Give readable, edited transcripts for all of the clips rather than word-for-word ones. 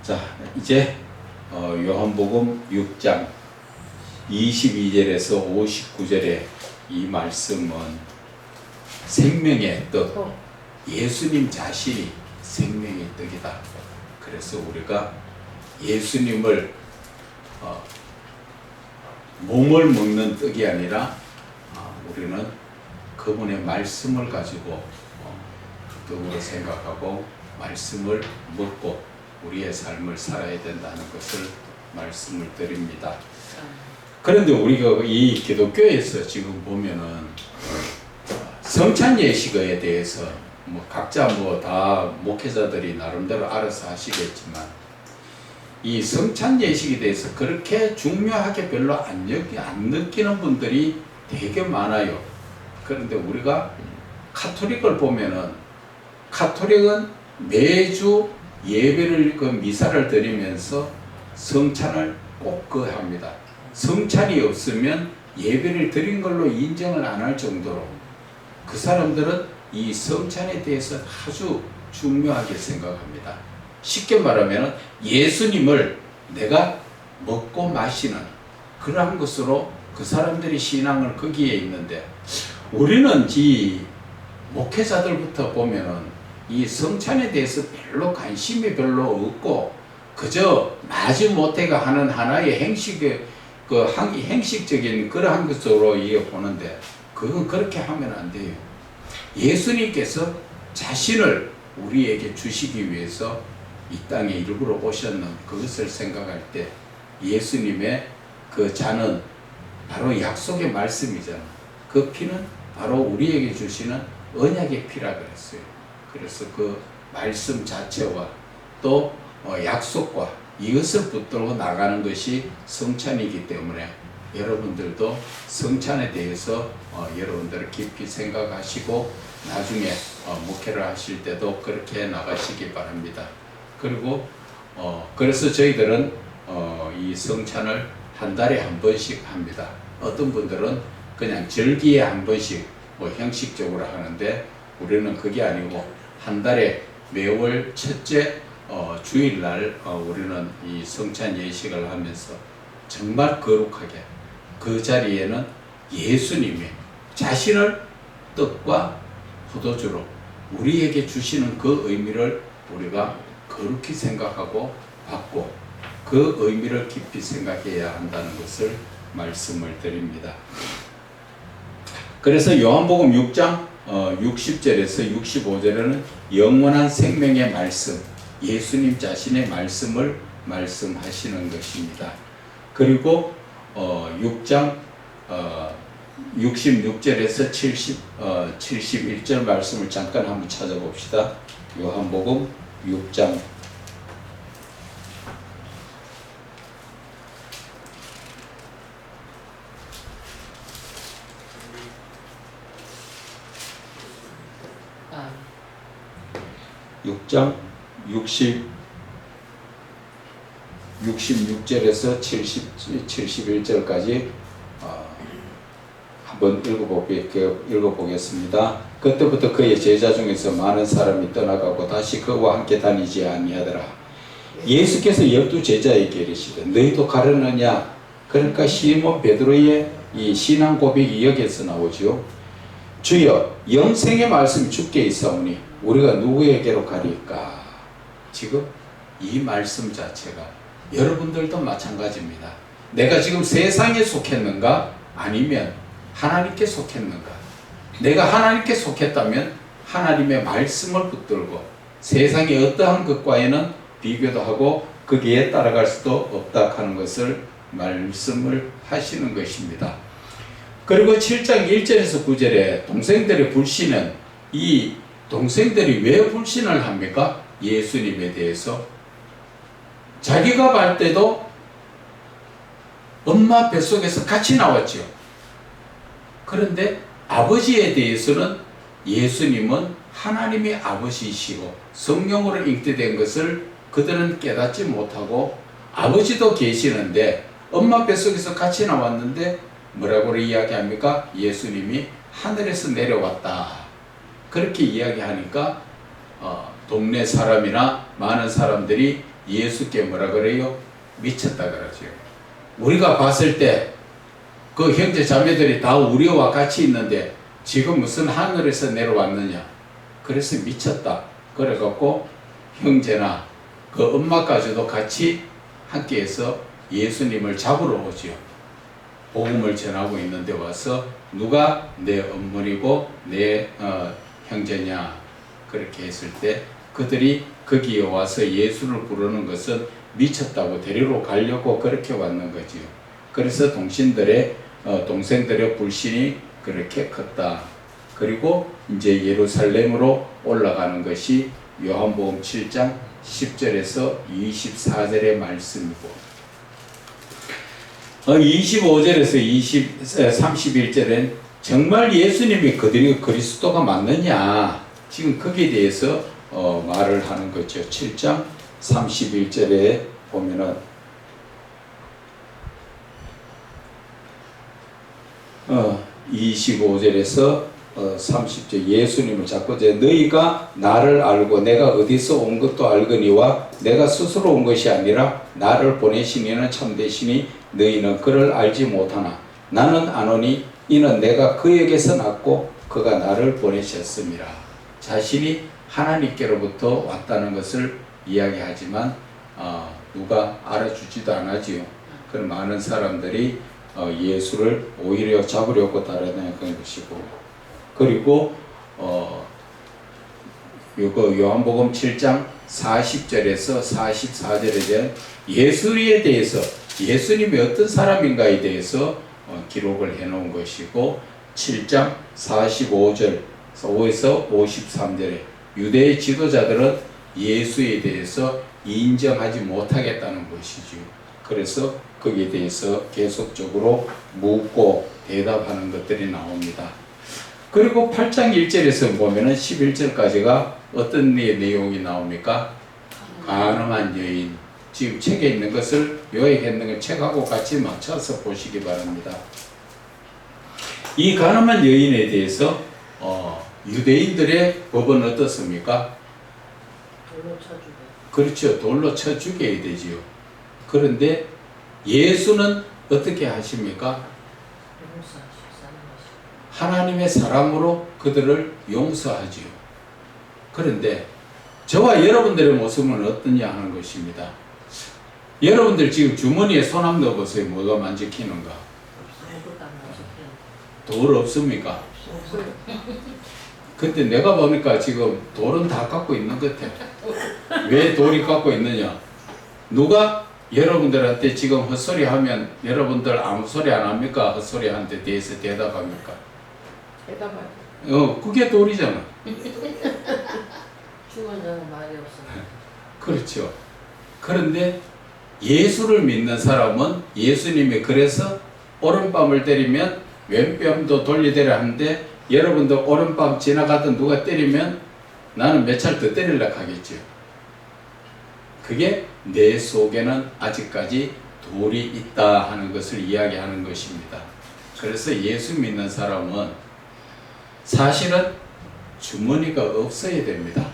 자, 이제 요한복음 6장 22절에서 59절의 이 말씀은 생명의 떡, 예수님 자신이 생명의 떡이다. 그래서 우리가 예수님을 몸을 먹는 떡이 아니라 우리는 그분의 말씀을 가지고 떡으로 생각하고 말씀을 먹고 우리의 삶을 살아야 된다는 것을 말씀을 드립니다. 그런데 우리가 이 기독교에서 지금 보면은 성찬 예식에 대해서 각자 다 목회자들이 나름대로 알아서 하시겠지만 이 성찬 예식에 대해서 그렇게 중요하게 별로 안 느끼는 분들이 되게 많아요. 그런데 우리가 카톨릭을 보면은 카톨릭은 매주 예배를 미사를 드리면서 성찬을 꼭 합니다. 성찬이 없으면 예배를 드린 걸로 인정을 안 할 정도로 그 사람들은 이 성찬에 대해서 아주 중요하게 생각합니다. 쉽게 말하면 예수님을 내가 먹고 마시는 그러한 것으로 그 사람들이 신앙을 거기에 있는데 우리는 이 목회자들부터 보면은 이 성찬에 대해서 별로 관심이 별로 없고 그저 마지못해가 하는 하나의 행식적인 그러한 것으로 보는데 그건 그렇게 하면 안 돼요. 예수님께서 자신을 우리에게 주시기 위해서 이 땅에 일부러 오셨는 그것을 생각할 때 예수님의 그 잔은 바로 약속의 말씀이잖아. 그 피는 바로 우리에게 주시는 언약의 피라 그랬어요. 그래서 그 말씀 자체와 또 약속과 이것을 붙들고 나가는 것이 성찬이기 때문에 여러분들도 성찬에 대해서 여러분들 깊이 생각하시고 나중에 목회를 하실 때도 그렇게 나가시기 바랍니다. 그리고 그래서 저희들은 이 성찬을 한 달에 한 번씩 합니다. 어떤 분들은 그냥 절기에 한 번씩 형식적으로 하는데 우리는 그게 아니고 한 달에 매월 첫째 주일날 우리는 이 성찬 예식을 하면서 정말 거룩하게 그 자리에는 예수님이 자신을 떡과 포도주로 우리에게 주시는 그 의미를 우리가 거룩히 생각하고 받고 그 의미를 깊이 생각해야 한다는 것을 말씀을 드립니다. 그래서 요한복음 6장 60절에서 65절에는 영원한 생명의 말씀, 예수님 자신의 말씀을 말씀하시는 것입니다. 그리고 6장 66절에서 71절 말씀을 잠깐 한번 찾아봅시다. 요한복음 6장 6장 66절에서 71절까지 한번 읽어보겠습니다. 그때부터 그의 제자 중에서 많은 사람이 떠나가고 다시 그와 함께 다니지 아니하더라. 예수께서 12제자에게 이르시되 너희도 가려느냐? 그러니까 시몬 베드로의 이 신앙 고백이 여기에서 나오죠. 주여 영생의 말씀이 주께 있사오니 우리가 누구에게로 가리까? 지금 이 말씀 자체가 여러분들도 마찬가지입니다. 내가 지금 세상에 속했는가? 아니면 하나님께 속했는가? 내가 하나님께 속했다면 하나님의 말씀을 붙들고 세상의 어떠한 것과에는 비교도 하고 거기에 따라갈 수도 없다 하는 것을 말씀을 하시는 것입니다. 그리고 7장 1절에서 9절에 동생들의 불신은 이 동생들이 왜 불신을 합니까? 예수님에 대해서 자기가 갈 때도 엄마 뱃속에서 같이 나왔죠. 그런데 아버지에 대해서는 예수님은 하나님의 아버지이시고 성령으로 잉태된 것을 그들은 깨닫지 못하고 아버지도 계시는데 엄마 뱃속에서 같이 나왔는데 뭐라고 이야기합니까? 예수님이 하늘에서 내려왔다. 그렇게 이야기하니까 동네 사람이나 많은 사람들이 예수께 뭐라 그래요? 미쳤다 그러죠. 우리가 봤을 때 그 형제 자매들이 다 우리와 같이 있는데 지금 무슨 하늘에서 내려왔느냐. 그래서 미쳤다. 그래갖고 형제나 그 엄마까지도 같이 함께해서 예수님을 잡으러 오지요. 복음을 전하고 있는데 와서 누가 내 어머니고 내 형제냐 그렇게 했을 때 그들이 거기에 와서 예수를 부르는 것은 미쳤다고 데리러 가려고 그렇게 왔는 거지요. 그래서 동생들의 불신이 그렇게 컸다. 그리고 이제 예루살렘으로 올라가는 것이 요한복음 7장 10절에서 24절의 말씀이고 25절에서 31절엔 정말 예수님이 그들이 그리스도가 맞느냐 지금 거기에 대해서 말을 하는 거죠. 7장 31절에 보면은 25절에서 30절 예수님을 잡고 이제 너희가 나를 알고 내가 어디서 온 것도 알거니와 내가 스스로 온 것이 아니라 나를 보내신 이는 참되시니 너희는 그를 알지 못하나 나는 아노니 이는 내가 그에게서 났고 그가 나를 보내셨습니다. 자신이 하나님께로부터 왔다는 것을 이야기하지만 누가 알아주지도 않았지요. 그런 많은 사람들이 예수를 오히려 잡으려고 따라다녔던 것이고 그리고 요한복음 7장 40절에서 44절에 대한 예수에 대해서 예수님이 어떤 사람인가에 대해서 기록을 해놓은 것이고 7장 45절 5에서 53절에 유대의 지도자들은 예수에 대해서 인정하지 못하겠다는 것이죠. 그래서 거기에 대해서 계속적으로 묻고 대답하는 것들이 나옵니다. 그리고 8장 1절에서 보면은 11절까지가 어떤 내용이 나옵니까? 가늠한 여인. 지금 책에 있는 것을 요약했는 걸 책하고 같이 맞춰서 보시기 바랍니다. 이 가늠한 여인에 대해서 유대인들의 법은 어떻습니까? 돌로 쳐주고. 그렇죠. 돌로 쳐 죽여야 되지요. 그런데 예수는 어떻게 하십니까? 하나님의 사람으로 그들을 용서하지요. 그런데 저와 여러분들의 모습은 어떠냐 하는 것입니다. 여러분들 지금 주머니에 손 한번 넣어보세요. 뭐가 만지키는가? 돌 없습니까? 없어요. 근데 내가 보니까 지금 돌은 다 갖고 있는 것 같아. 왜 돌이 갖고 있느냐? 누가 여러분들한테 지금 헛소리 하면 여러분들 아무 소리 안 합니까? 헛소리 하는데 대해서 대답합니까? 대답하죠. 그게 돌이잖아. 죽은 자는 말이 없어요. 그렇죠. 그런데 예수를 믿는 사람은 예수님이 그래서 오른뺨을 때리면 왼뺨도 돌리되라 하는데 여러분들 오른밤 지나가던 누가 때리면 나는 몇 차례 더 때리려고 하겠죠. 그게 내 속에는 아직까지 돌이 있다 하는 것을 이야기하는 것입니다. 그래서 예수 믿는 사람은 사실은 주머니가 없어야 됩니다.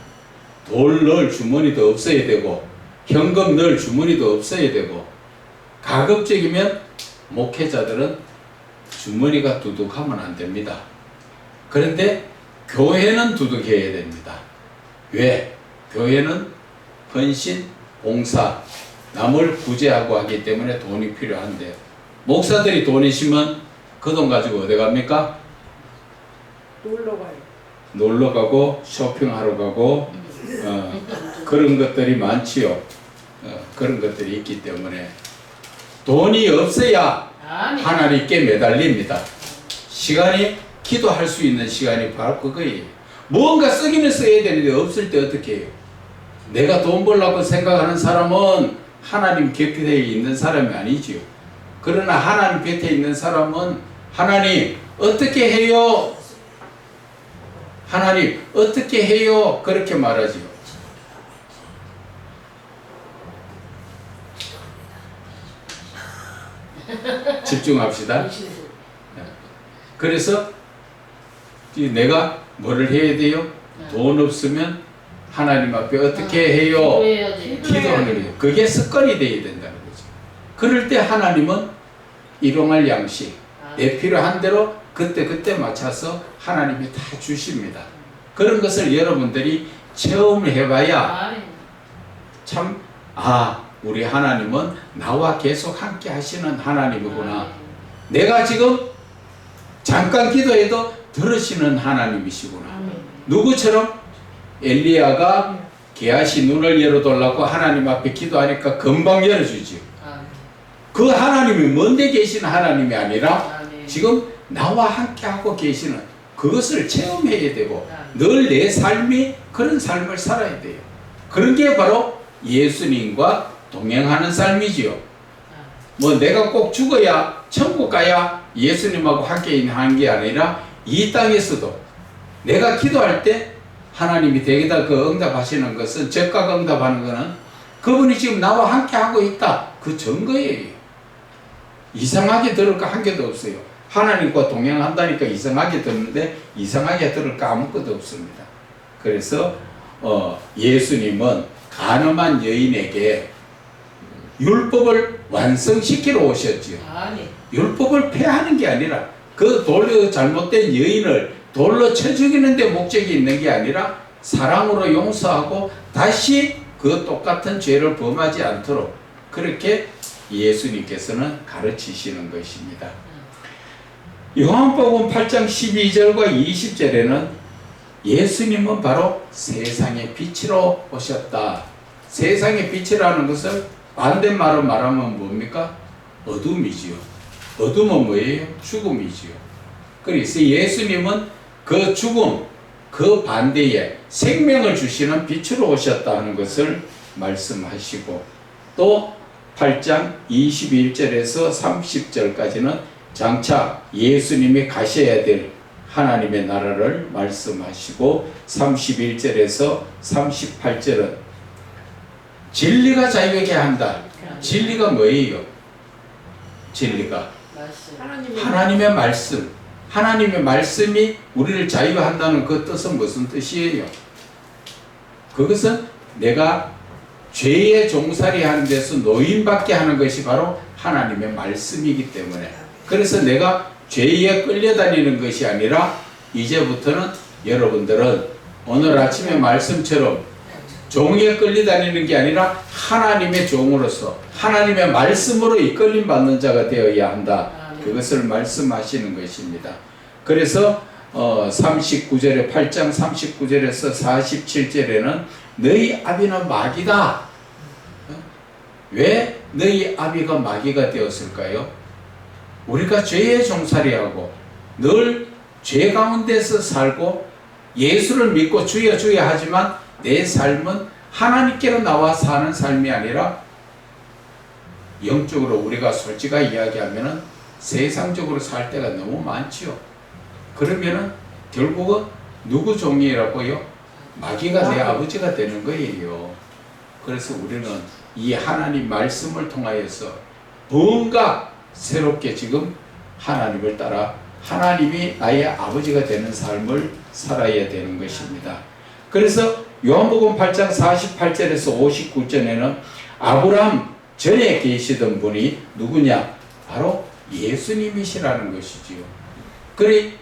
돌 넣을 주머니도 없어야 되고 현금 넣을 주머니도 없어야 되고 가급적이면 목회자들은 주머니가 두둑하면 안 됩니다. 그런데 교회는 두둑해야 됩니다. 왜? 교회는 헌신, 봉사, 남을 구제하고 하기 때문에 돈이 필요한데 목사들이 돈 있으면 그 돈 가지고 어디 갑니까? 놀러 가요. 놀러 가고 쇼핑하러 가고 그런 것들이 많지요. 그런 것들이 있기 때문에 돈이 없어야 하나님께 매달립니다. 시간이 기도할 수 있는 시간이 바로 그거예요. 뭔가 쓰기는 써야 되는데 없을 때 어떻게 해요? 내가 돈 벌려고 생각하는 사람은 하나님 곁에 있는 사람이 아니지요. 그러나 하나님 곁에 있는 사람은 하나님 어떻게 해요? 하나님 어떻게 해요? 그렇게 말하지요. 집중합시다. 그래서 내가 뭐를 해야 돼요? 돈 없으면 하나님 앞에 어떻게 해요? 기도해야지. 기도하는 거예요. 그게 습관이 되어야 된다는 거죠. 그럴 때 하나님은 일용할 양식, 내 필요한 대로 그때 맞춰서 하나님이 다 주십니다. 그런 것을 여러분들이 체험을 해봐야 아멘. 참, 우리 하나님은 나와 계속 함께 하시는 하나님이구나. 내가 지금 잠깐 기도해도 들으시는 하나님이시구나. 아멘. 누구처럼? 엘리야가 게하시 눈을 열어달라고 하나님 앞에 기도하니까 금방 열어주지요. 아멘. 그 하나님이 먼데 계신 하나님이 아니라 아멘. 지금 나와 함께 하고 계시는 그것을 체험해야 되고 아멘. 늘 내 삶이 그런 삶을 살아야 돼요. 그런 게 바로 예수님과 동행하는 삶이지요. 뭐 내가 꼭 죽어야 천국 가야 예수님하고 함께 하는 게 아니라 이 땅에서도 내가 기도할 때 하나님이 대개다 그 응답하시는 것은 적각 응답하는 것은 그분이 지금 나와 함께 하고 있다 그 증거예요. 이상하게 들을 거 한 개도 없어요. 하나님과 동행한다니까 이상하게 듣는데 이상하게 들을 거 아무것도 없습니다. 그래서 예수님은 간음한 여인에게 율법을 완성시키러 오셨지요. 아멘. 율법을 폐하는 게 아니라 그 돌로 잘못된 여인을 돌로 쳐 죽이는 데 목적이 있는 게 아니라 사랑으로 용서하고 다시 그 똑같은 죄를 범하지 않도록 그렇게 예수님께서는 가르치시는 것입니다. 요한복음 8장 12절과 20절에는 예수님은 바로 세상의 빛으로 오셨다. 세상의 빛이라는 것을 반대말로 말하면 뭡니까? 어둠이지요. 어둠은 뭐예요? 죽음이지요. 그래서 예수님은 그 죽음, 그 반대에 생명을 주시는 빛으로 오셨다 하는 것을 말씀하시고 또 8장 21절에서 30절까지는 장차 예수님이 가셔야 될 하나님의 나라를 말씀하시고 31절에서 38절은 진리가 자유하게 한다. 진리가 뭐예요? 진리가 말씀. 하나님의 말씀. 하나님의 말씀이 우리를 자유한다는 그 뜻은 무슨 뜻이에요? 그것은 내가 죄의 종살이 하는 데서 노임받게 하는 것이 바로 하나님의 말씀이기 때문에 그래서 내가 죄에 끌려다니는 것이 아니라 이제부터는 여러분들은 오늘 아침의 말씀처럼 종에 끌려다니는 게 아니라 하나님의 종으로서 하나님의 말씀으로 이끌림 받는 자가 되어야 한다. 그것을 말씀하시는 것입니다. 그래서 39절에 8장 39절에서 47절에는 너희 아비는 마귀다. 왜 너희 아비가 마귀가 되었을까요? 우리가 죄의 종살이하고 늘 죄 가운데서 살고 예수를 믿고 주여 주여 하지만 내 삶은 하나님께로 나와 사는 삶이 아니라 영적으로 우리가 솔직하게 이야기하면 세상적으로 살 때가 너무 많지요. 그러면은 결국은 누구 종이라고요? 마귀가 내 아버지가 되는 거예요. 그래서 우리는 이 하나님 말씀을 통하여서 뭔가 새롭게 지금 하나님을 따라 하나님이 나의 아버지가 되는 삶을 살아야 되는 것입니다. 그래서 요한복음 8장 48절에서 59절에는 아브라함 전에 계시던 분이 누구냐? 바로 예수님이시라는 것이지요. 그래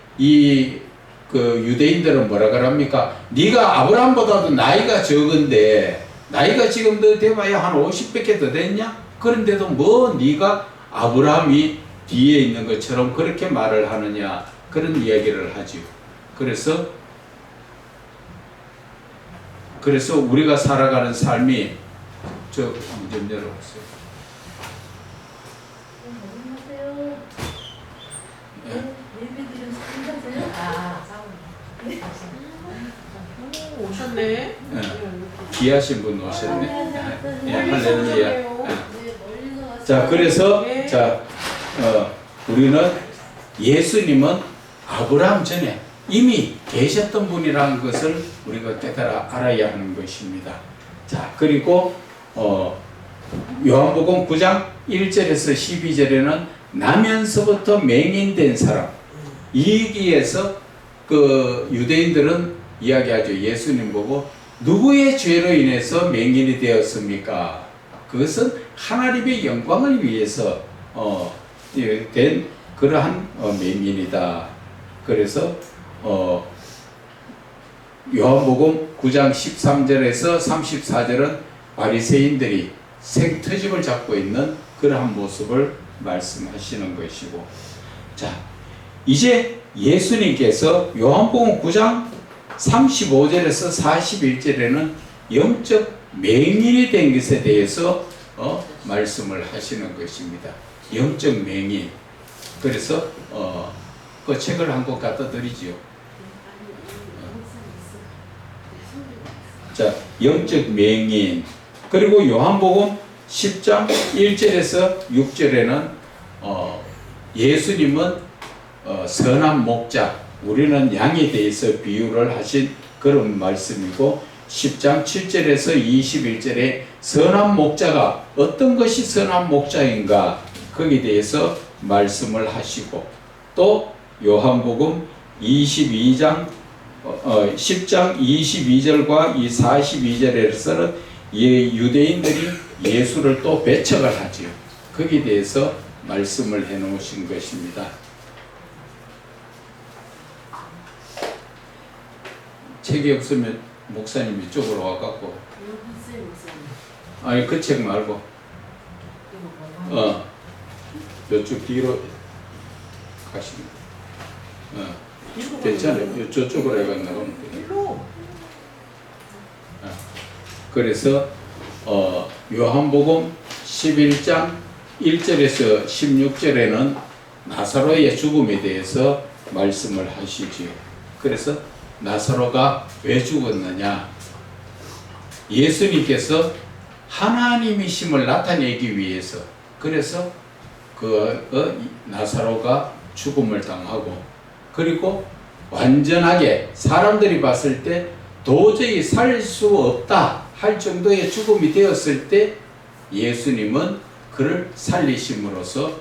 그 유대인들은 뭐라 그럽니까? 네가 아브라함보다도 나이가 적은데 나이가 지금 너 돼봐야 한 50밖에 더 됐냐? 그런데도 뭐 네가 아브라함이 뒤에 있는 것처럼 그렇게 말을 하느냐? 그런 이야기를 하지요. 그래서 우리가 살아가는 삶이 좀 열어보세요. 오셨네. 네. 귀하신 분 오셨네. 예, 할렐루야. 자, 그래서 우리는 예수님은 아브라함 전에 이미 계셨던 분이라는 것을 우리가 깨달아 알아야 하는 것입니다. 자, 그리고 요한복음 9장 1절에서 12절에는 나면서부터 맹인된 사람, 이기에서 그 유대인들은 이야기하죠. 예수님 보고 누구의 죄로 인해서 맹인이 되었습니까? 그것은 하나님의 영광을 위해서 된 그러한 맹인이다. 그래서 요한복음 9장 13절에서 34절은 바리새인들이 생트집을 잡고 있는 그러한 모습을 말씀하시는 것이고, 자, 이제 예수님께서 요한복음 9장 35절에서 41절에는 영적 맹인이 된 것에 대해서 말씀을 하시는 것입니다. 영적 맹인. 그래서 그 책을 한 권 갖다 드리지요. 자, 영적 맹인. 그리고 요한복음 10장 1절에서 6절에는 예수님은 선한 목자, 우리는 양에 대해서 비유를 하신 그런 말씀이고, 10장 7절에서 21절에 선한 목자가 어떤 것이 선한 목자인가 거기에 대해서 말씀을 하시고, 또 요한복음 10장 22절과 이 42절에서는 유대인들이 예수를 또 배척을 하지요. 거기에 대해서 말씀을 해 놓으신 것입니다. 책이 없으면 목사님 이쪽으로 와갖고, 아니 그 책 말고 이쪽 뒤로 가시면 괜찮아요. 저쪽으로 해가 나가면 돼요. 그래서 요한복음 11장 1절에서 16절에는 나사로의 죽음에 대해서 말씀을 하시지요. 그래서 나사로가 왜 죽었느냐? 예수님께서 하나님이심을 나타내기 위해서, 그래서 나사로가 죽음을 당하고, 그리고 완전하게 사람들이 봤을 때 도저히 살 수 없다 할 정도의 죽음이 되었을 때 예수님은 그를 살리심으로써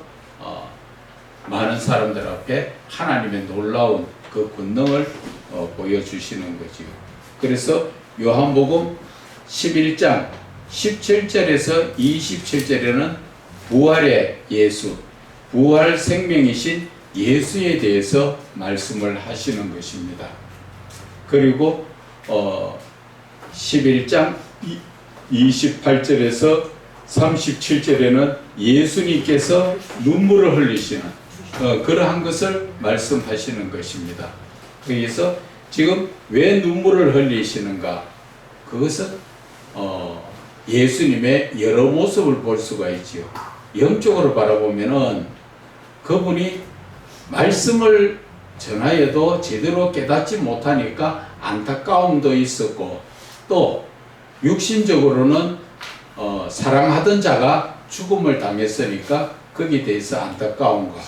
많은 사람들 앞에 하나님의 놀라운 그 권능을 보여주시는 거지요. 그래서 요한복음 11장 17절에서 27절에는 부활의 예수, 부활 생명이신 예수에 대해서 말씀을 하시는 것입니다. 그리고 11장 28절에서 37절에는 예수님께서 눈물을 흘리시는 그러한 것을 말씀하시는 것입니다. 그래서 지금 왜 눈물을 흘리시는가? 그것은 예수님의 여러 모습을 볼 수가 있지요. 영적으로 바라보면은 그분이 말씀을 전하여도 제대로 깨닫지 못하니까 안타까움도 있었고, 또 육신적으로는 사랑하던 자가 죽음을 당했으니까 거기에 대해서 안타까움과,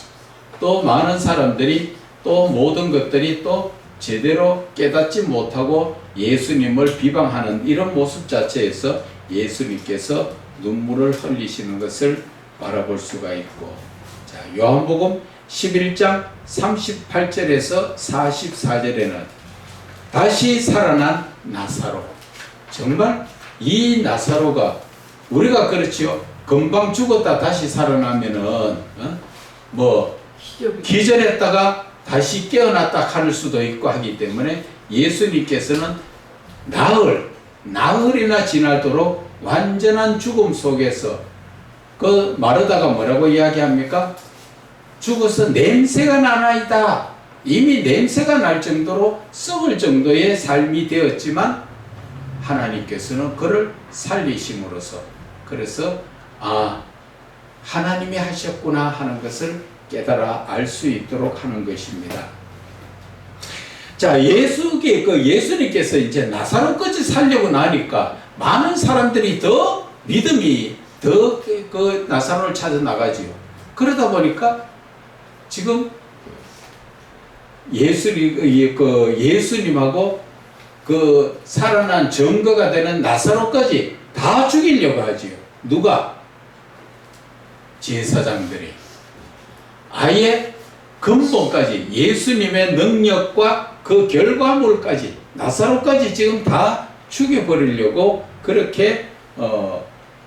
또 많은 사람들이 또 모든 것들이 또 제대로 깨닫지 못하고 예수님을 비방하는 이런 모습 자체에서 예수님께서 눈물을 흘리시는 것을 바라볼 수가 있고, 자, 요한복음 11장 38절에서 44절에는 다시 살아난 나사로, 정말 이 나사로가 우리가 그렇지요. 금방 죽었다 다시 살아나면은 기절했다가 다시 깨어났다 할 수도 있고 하기 때문에 예수님께서는 나흘이나 지나도록 완전한 죽음 속에서 그 마르다가 뭐라고 이야기합니까? 죽어서 냄새가 나나이다. 이미 냄새가 날 정도로 썩을 정도의 삶이 되었지만 하나님께서는 그를 살리심으로써, 그래서 하나님이 하셨구나 하는 것을 깨달아 알 수 있도록 하는 것입니다. 자, 예수님께서 이제 나사로까지 살려고 나니까 많은 사람들이 더 믿음이 그 나사로를 찾아 나가지요. 그러다 보니까 지금 예수님하고 그 살아난 증거가 되는 나사로까지 다 죽이려고 하지요. 누가? 제사장들이. 아예 근본까지 예수님의 능력과 그 결과물까지 나사로까지 지금 다 죽여버리려고 그렇게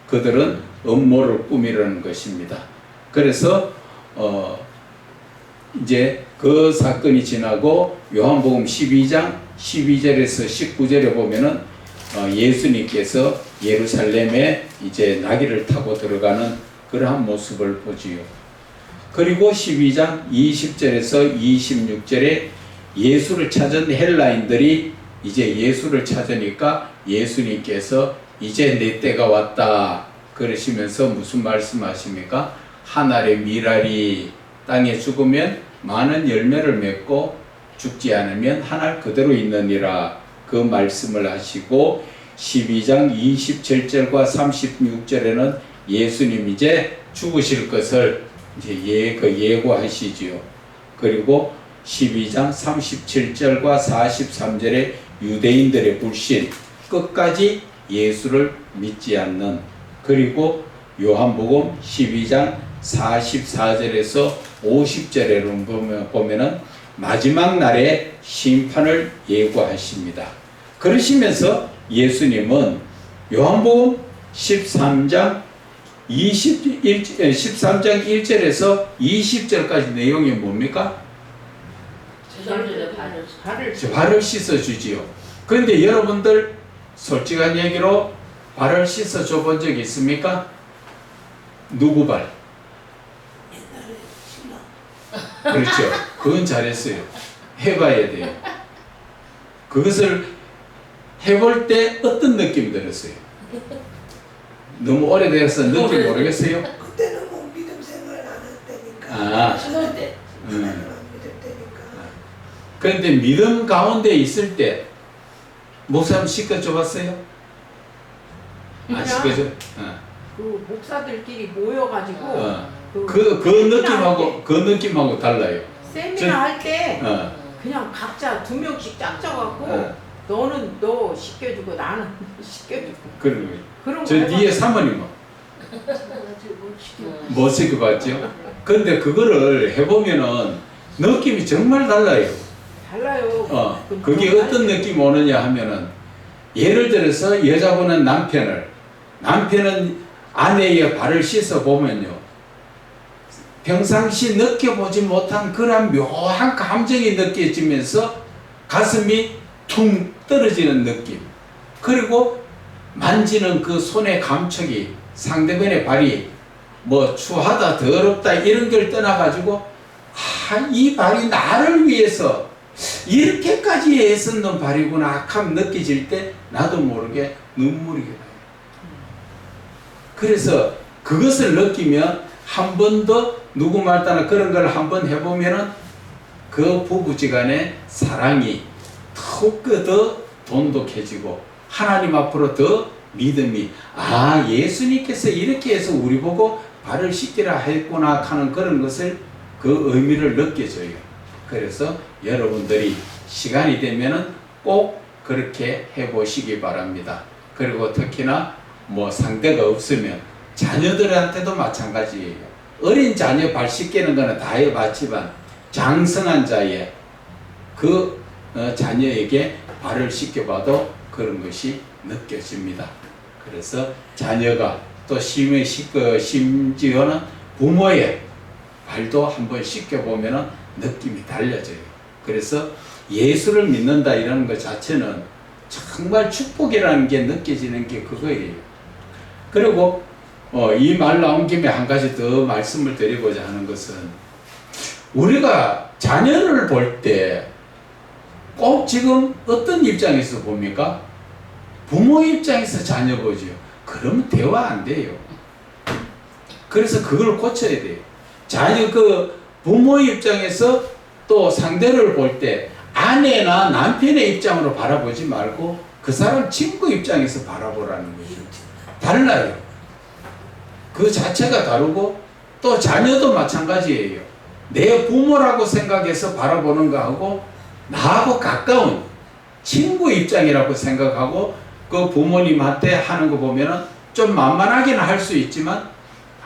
그들은 음모를 꾸미려는 것입니다. 그래서 이제 그 사건이 지나고 요한복음 12장 12절에서 19절에 보면은 예수님께서 예루살렘에 이제 나귀를 타고 들어가는 그러한 모습을 보지요. 그리고 12장 20절에서 26절에 예수를 찾은 헬라인들이 이제 예수를 찾으니까 예수님께서 이제 내 때가 왔다 그러시면서 무슨 말씀하십니까? 한 알의 밀알이 땅에 죽으면 많은 열매를 맺고 죽지 않으면 한 알 그대로 있느니라 그 말씀을 하시고 12장 27절과 36절에는 예수님 이제 죽으실 것을 이제 예고하시지요. 그리고 12장 37절과 43절에 유대인들의 불신 끝까지 예수를 믿지 않는 그리고 요한복음 12장 44절에서 50절에 보면은 마지막 날에 심판을 예고하십니다. 그러시면서 예수님은 요한복음 13장 1절에서 20절까지 내용이 뭡니까? 발을 씻어주지요. 그런데 여러분들 솔직한 얘기로 발을 씻어줘 본 적 있습니까? 누구 발? 그렇죠. 그건 잘했어요. 해봐야 돼요. 그것을 해볼 때 어떤 느낌이 들었어요? 너무 오래돼서 느낌 모르겠어요? 그때는 뭐 믿음 생활 안 했다니까. 아, 신혼 때. 안 믿었다니까. 그런데 믿음 가운데 있을 때 목사님 씻겨줘 봤어요? 안 씻겨줘? 그 목사들끼리 모여가지고 그 느낌하고 달라요. 세미나 할 때 어, 그냥 각자 2명씩 짝져갖고 너는 너 시켜주고 나는 시켜주고 그런 거예요. 그런 저 거 뒤에 사모님은 못 시켜봤죠? 근데 그거를 해보면은 느낌이 정말 달라요. 달라요. 그게 어떤 느낌이 오느냐 하면은 예를 들어서 여자분은 남편은 아내의 발을 씻어 보면요. 평상시 느껴보지 못한 그런 묘한 감정이 느껴지면서 가슴이 퉁 떨어지는 느낌. 그리고 만지는 그 손의 감촉이 상대방의 발이 뭐 추하다 더럽다 이런 걸 떠나가지고 이 발이 나를 위해서 이렇게까지 애썼는 발이구나 하면 느껴질 때 나도 모르게 눈물이 나요. 그래서 그것을 느끼면 한 번 더 누구 말 따나 그런 걸 한번 해보면은 그 부부지간의 사랑이 더욱 돈독해지고 하나님 앞으로 더 믿음이 예수님께서 이렇게 해서 우리 보고 발을 씻기라 했구나 하는 그런 것을 그 의미를 느껴져요. 그래서 여러분들이 시간이 되면은 꼭 그렇게 해보시기 바랍니다. 그리고 특히나 뭐 상대가 없으면 자녀들한테도 마찬가지예요. 어린 자녀 발 씻기는 거는 다 해봤지만 장성한 자의 그 자녀에게 발을 씻겨봐도 그런 것이 느껴집니다. 그래서 자녀가 또 심지어는 부모의 발도 한번 씻겨보면 느낌이 달라져요. 그래서 예수를 믿는다 이런 것 자체는 정말 축복이라는 게 느껴지는 게 그거예요. 그리고 이 말 나온 김에 한 가지 더 말씀을 드리고자 하는 것은 우리가 자녀를 볼 때 꼭 지금 어떤 입장에서 봅니까? 부모 입장에서 자녀 보죠. 그러면 대화 안 돼요. 그래서 그걸 고쳐야 돼요. 자녀 부모 입장에서 또 상대를 볼 때 아내나 남편의 입장으로 바라보지 말고 그 사람 친구 입장에서 바라보라는 거죠. 달라요. 그 자체가 다르고 또 자녀도 마찬가지예요. 내 부모라고 생각해서 바라보는 거하고 나하고 가까운 친구 입장이라고 생각하고 그 부모님한테 하는 거 보면은 좀 만만하게는 할 수 있지만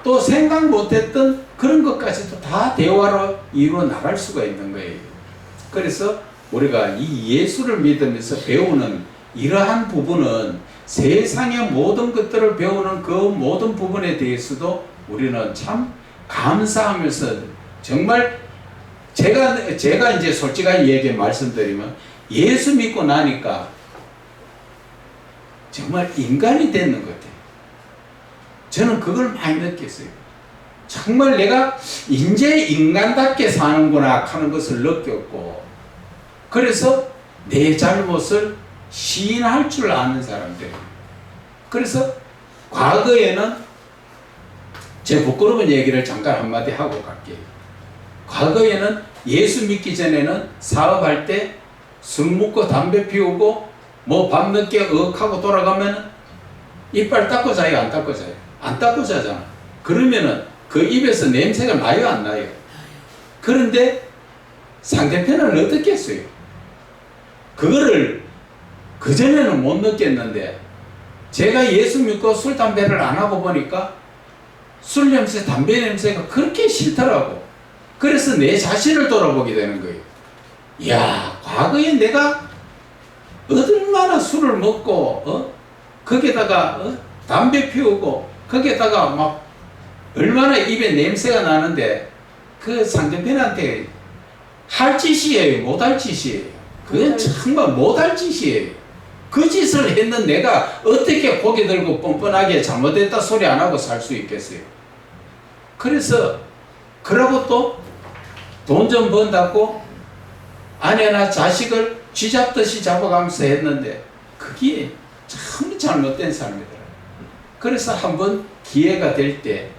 또 생각 못했던 그런 것까지도 다 대화로 이루어 나갈 수가 있는 거예요. 그래서 우리가 이 예수를 믿으면서 배우는 이러한 부분은 세상의 모든 것들을 배우는 그 모든 부분에 대해서도 우리는 참 감사하면서 정말 제가 이제 솔직하게 얘기 말씀드리면 예수 믿고 나니까 정말 인간이 되는 것 같아요. 저는 그걸 많이 느꼈어요. 정말 내가 이제 인간답게 사는구나 하는 것을 느꼈고, 그래서 내 잘못을 시인할 줄 아는 사람들. 그래서 과거에는 제 부끄러운 얘기를 잠깐 한마디 하고 갈게요. 과거에는 예수 믿기 전에는 사업할 때 술 먹고 담배 피우고 뭐 밤늦게 하고 돌아가면 이빨 닦고 자요, 안 닦고 자요? 안 닦고 자잖아. 그러면은 그 입에서 냄새가 나요, 안 나요? 그런데 상대편은 어떻겠어요? 그거를 그전에는 못 느꼈는데 제가 예수 믿고 술, 담배를 안 하고 보니까 술 냄새, 담배 냄새가 그렇게 싫더라고. 그래서 내 자신을 돌아보게 되는 거예요. 이야, 과거에 내가 얼마나 술을 먹고 거기다가 담배 피우고 거기다가 막 얼마나 입에 냄새가 나는데 그 상대편한테 할 짓이에요, 못할 짓이에요. 그건 정말 못할 짓이에요. 그 짓을 했는 내가 어떻게 고개 들고 뻔뻔하게 잘못했다 소리 안 하고 살 수 있겠어요. 그래서 그러고 또 돈 좀 번다고 아내나 자식을 쥐잡듯이 잡아가면서 했는데 그게 참 잘못된 삶이더라고요. 그래서 한번 기회가 될 때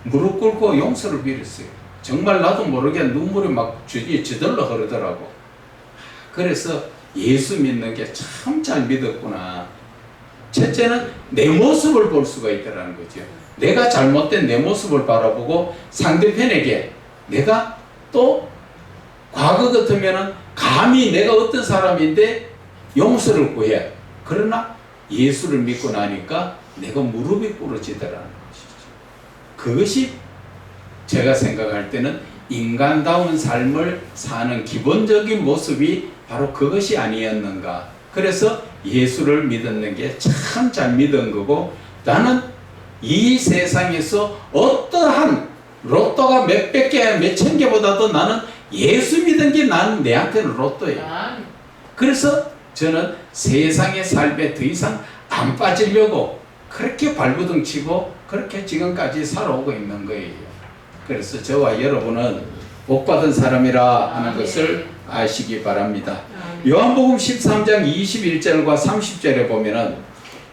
무릎 꿇고 용서를 빌었어요. 정말 나도 모르게 눈물이 막 저절로 흐르더라고. 그래서 예수 믿는 게 참 잘 믿었구나. 첫째는 내 모습을 볼 수가 있다는 거죠. 내가 잘못된 내 모습을 바라보고 상대편에게 내가 또 과거 같으면은 감히 내가 어떤 사람인데 용서를 구해. 그러나 예수를 믿고 나니까 내가 무릎이 꿇어지더라는 것이죠. 그것이 제가 생각할 때는 인간다운 삶을 사는 기본적인 모습이 바로 그것이 아니었는가. 그래서 예수를 믿었는 게 참 잘 믿은 거고, 나는 이 세상에서 어떠한 로또가 몇백 개, 몇천 개보다도 나는 예수 믿은 게 나는 내한테는 로또예요. 그래서 저는 세상의 삶에 더 이상 안 빠지려고 그렇게 발버둥 치고 그렇게 지금까지 살아오고 있는 거예요. 그래서 저와 여러분은 복받은 사람이라 하는 것을 아시기 바랍니다. 요한복음 13장 21절과 30절에 보면은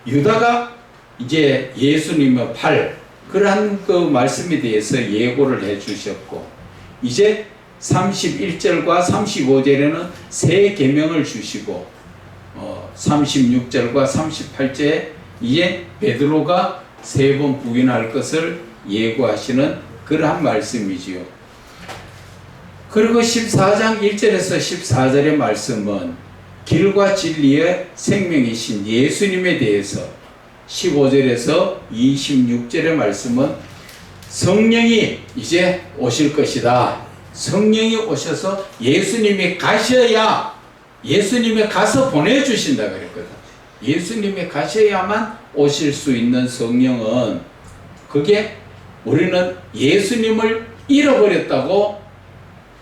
유다가 이제 예수님의 팔, 그러한 그 말씀에 대해서 예고를 해 주셨고, 이제 31절과 35절에는 새 계명을 주시고, 36절과 38절에 이제 베드로가 3번 부인할 것을 예고하시는 그러한 말씀이지요. 그리고 14장 1절에서 14절의 말씀은 길과 진리의 생명이신 예수님에 대해서, 15절에서 26절의 말씀은 성령이 이제 오실 것이다. 성령이 오셔서 예수님이 가셔야, 예수님이 가서 보내주신다 그랬거든. 예수님이 가셔야만 오실 수 있는 성령은, 그게 우리는 예수님을 잃어버렸다고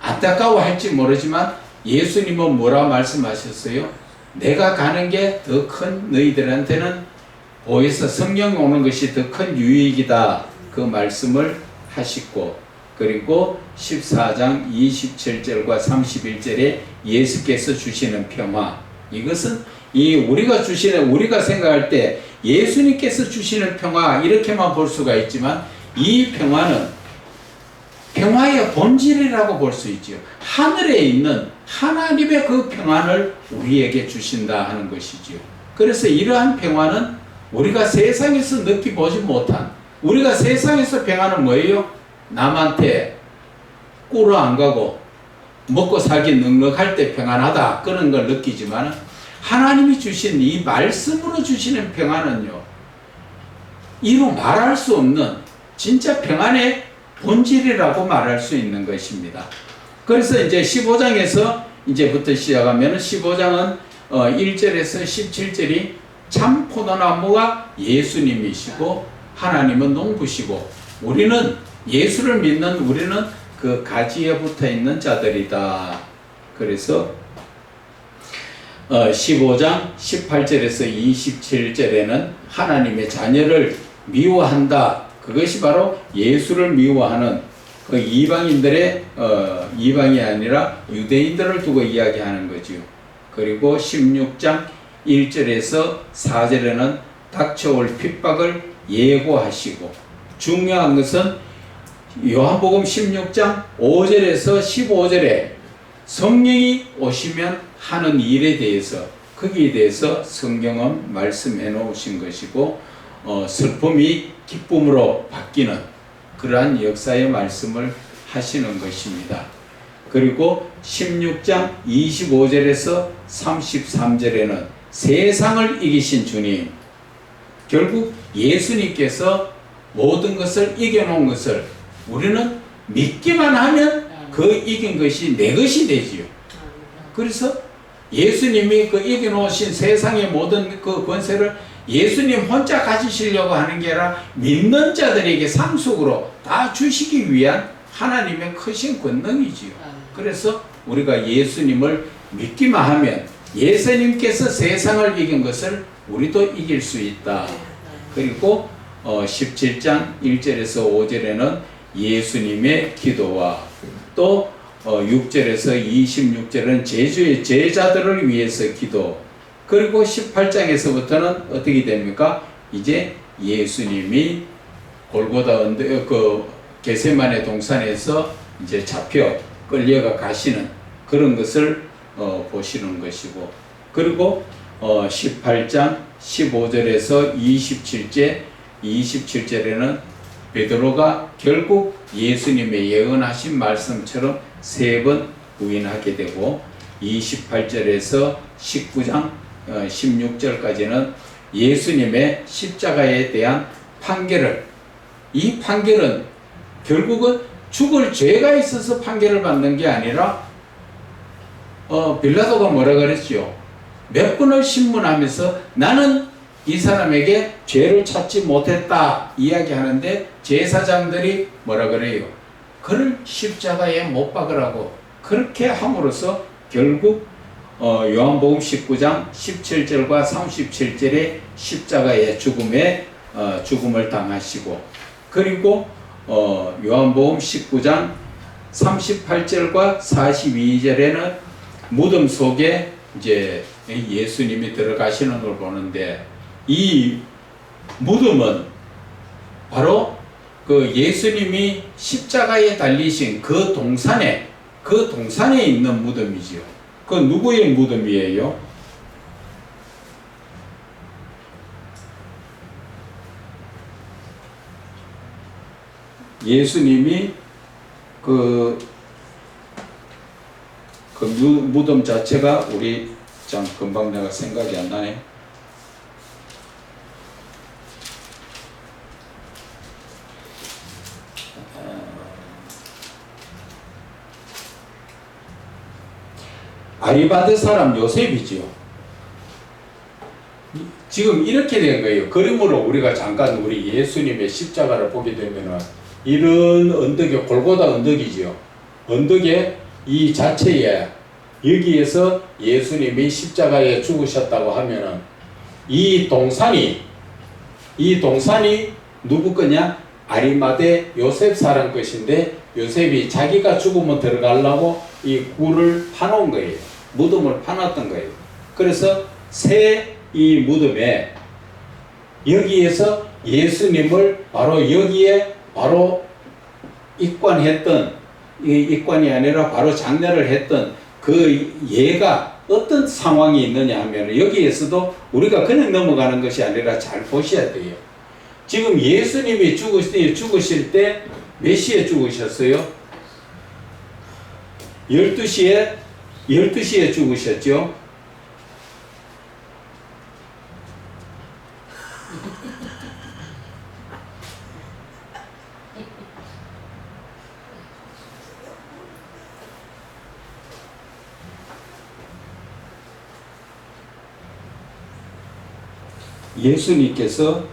안타까워할지 모르지만 예수님은 뭐라 말씀하셨어요? 내가 가는 게 더 큰 너희들한테는 보여서 성령이 오는 것이 더 큰 유익이다. 그 말씀을 하시고, 그리고 14장 27절과 31절에 예수께서 주시는 평화, 이것은 우리가 생각할 때 예수님께서 주시는 평화 이렇게만 볼 수가 있지만, 이 평화는 평화의 본질이라고 볼 수 있죠. 하늘에 있는 하나님의 그 평안을 우리에게 주신다 하는 것이죠. 그래서 이러한 평화는 우리가 세상에서 느끼보지 못한, 우리가 세상에서 평안은 뭐예요? 남한테 꿇어 안 가고 먹고 살기 넉넉할 때 평안하다, 그런 걸 느끼지만, 하나님이 주신 이 말씀으로 주시는 평안은요, 이루 말할 수 없는 진짜 평안의 본질이라고 말할 수 있는 것입니다. 그래서 이제 15장에서 이제부터 시작하면, 15장은 1절에서 17절이 참 포도나무가 예수님이시고 하나님은 농부시고 우리는 예수를 믿는 우리는 그 가지에 붙어 있는 자들이다. 그래서 15장 18절에서 27절에는 하나님의 자녀를 미워한다. 그것이 바로 예수를 미워하는 그 이방인들의 이방이 아니라 유대인들을 두고 이야기하는 거지요. 그리고 16장 1절에서 4절에는 닥쳐올 핍박을 예고하시고 중요한 것은 요한복음 16장 5절에서 15절에 성령이 오시면 하는 일에 대해서 거기에 대해서 성경은 말씀해 놓으신 것이고 슬픔이 기쁨으로 바뀌는 그러한 역사의 말씀을 하시는 것입니다. 그리고 16장 25절에서 33절에는 세상을 이기신 주님, 결국 예수님께서 모든 것을 이겨놓은 것을 우리는 믿기만 하면 그 이긴 것이 내 것이 되지요. 그래서 예수님이 그 이겨놓으신 세상의 모든 그 권세를 예수님 혼자 가지시려고 하는 게 아니라 믿는 자들에게 상속으로 다 주시기 위한 하나님의 크신 권능이지요. 그래서 우리가 예수님을 믿기만 하면 예수님께서 세상을 이긴 것을 우리도 이길 수 있다. 그리고 17장 1절에서 5절에는 예수님의 기도와 또 6절에서 26절은 제자들을 위해서 기도, 그리고 18장에서부터는 어떻게 됩니까? 이제 예수님이 골고다 언덕 게세마네 동산에서 이제 잡혀 끌려가 가시는 그런 것을 보시는 것이고, 그리고 18장 15절에서 27절에는 베드로가 결국 예수님의 예언하신 말씀처럼 3번 부인하게 되고, 28절에서 19장 16절까지는 예수님의 십자가에 대한 판결을, 이 판결은 결국은 죽을 죄가 있어서 판결을 받는 게 아니라 빌라도가 뭐라 그랬죠? 몇 번을 신문하면서 나는 이 사람에게 죄를 찾지 못했다 이야기하는데 제사장들이 뭐라 그래요? 그를 십자가에 못 박으라고 그렇게 함으로써 결국 요한복음 19장 17절과 37절에 십자가의 죽음을 당하시고, 그리고 요한복음 19장 38절과 42절에는 무덤 속에 이제 예수님이 들어가시는 걸 보는데, 이 무덤은 바로 그 예수님이 십자가에 달리신 그 동산에 있는 무덤이지요. 그 누구의 무덤이에요? 예수님이 그 무덤 자체가 우리 참 금방 내가 생각이 안 나네. 아리마대 사람 요셉이지요. 지금 이렇게 된 거예요. 그림으로 우리가 잠깐 우리 예수님의 십자가를 보게 되면은 이런 언덕이 골고다 언덕이지요. 언덕에 이 자체에 여기에서 예수님이 십자가에 죽으셨다고 하면은 이 동산이 누구 거냐? 아리마대 요셉 사람 것인데, 요셉이 자기가 죽으면 들어가려고 이 굴을 파놓은 거예요. 무덤을 파놨던 거예요. 그래서 이 무덤에 여기에서 예수님을 바로 여기에 바로 입관이 아니라 바로 장례를 했던 그 예가 어떤 상황이 있느냐 하면, 여기에서도 우리가 그냥 넘어가는 것이 아니라 잘 보셔야 돼요. 지금 예수님이 죽으실 때 몇 시에 죽으셨어요? 12시에 죽으셨죠? 예수님께서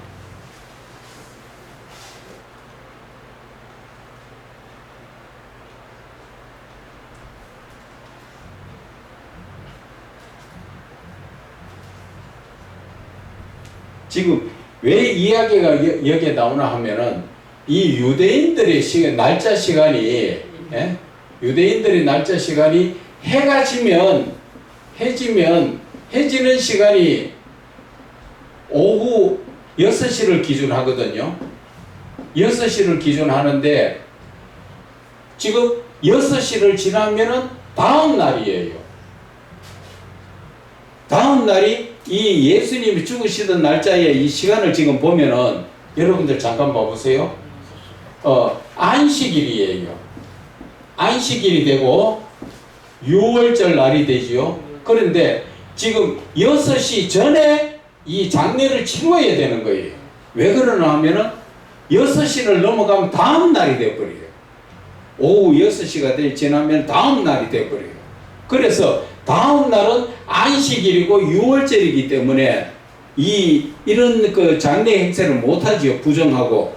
지금 왜 이야기가 여기에 나오나 하면은 이 유대인들의 시간, 날짜 시간이 유대인들의 날짜 시간이 해가 지면 해지는 시간이 오후 6시를 기준하거든요. 6시를 기준하는데 지금 6시를 지나면은 다음 날이에요. 다음 날이 이 예수님이 죽으시던 날짜의 이 시간을 지금 보면은 여러분들 잠깐 봐보세요. 안식일이에요. 안식일이 되고 6월절 날이 되지요. 그런데 지금 6시 전에 이 장례를 치러야 되는 거예요. 왜 그러나 하면은 6시를 넘어가면 다음 날이 되어버려요. 오후 6시가 지나면 다음 날이 되어버려요. 그래서 다음 날은 안식일이고 6월절이기 때문에 이런 그 장례 행세를 못하지요. 부정하고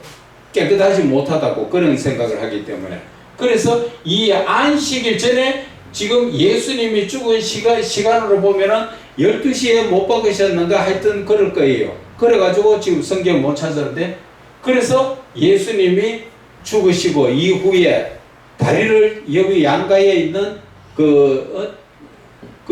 깨끗하지 못하다고 그런 생각을 하기 때문에. 그래서 이 안식일 전에 지금 예수님이 죽은 시간으로 보면은 12시에 못 박으셨는가 하여튼 그럴 거예요. 그래가지고 지금 성경 못 찾았는데, 그래서 예수님이 죽으시고 이후에 다리를 여기 양가에 있는 그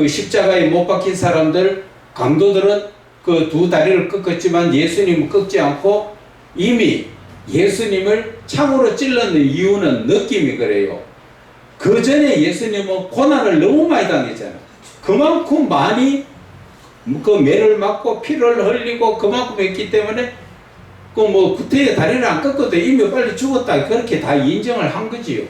십자가에 못 박힌 사람들, 강도들은 그 두 다리를 꺾었지만 예수님은 꺾지 않고 이미 예수님을 창으로 찔렀는 이유는 느낌이 그래요. 그 전에 예수님은 고난을 너무 많이 당했잖아요. 그만큼 많이 그 매를 맞고 피를 흘리고 그만큼 했기 때문에 그 구태에 다리를 안 꺾어도 이미 빨리 죽었다 그렇게 다 인정을 한 거지요.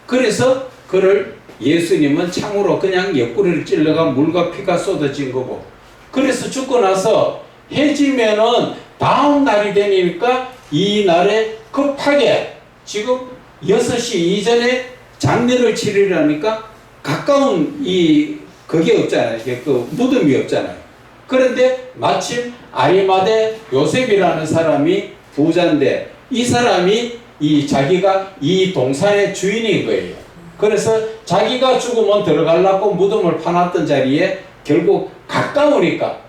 그래서 그를 예수님은 창으로 그냥 옆구리를 찔러가 물과 피가 쏟아진 거고, 그래서 죽고 나서 해지면은 다음 날이 되니까 이 날에 급하게 지금 6시 이전에 장례를 치르려니까 가까운 그게 없잖아요. 그 무덤이 없잖아요. 그런데 마침 아리마대 요셉이라는 사람이 부자인데 이 사람이 자기가 이 동산의 주인인 거예요. 그래서 자기가 죽으면 들어가려고 무덤을 파놨던 자리에 결국 가까우니까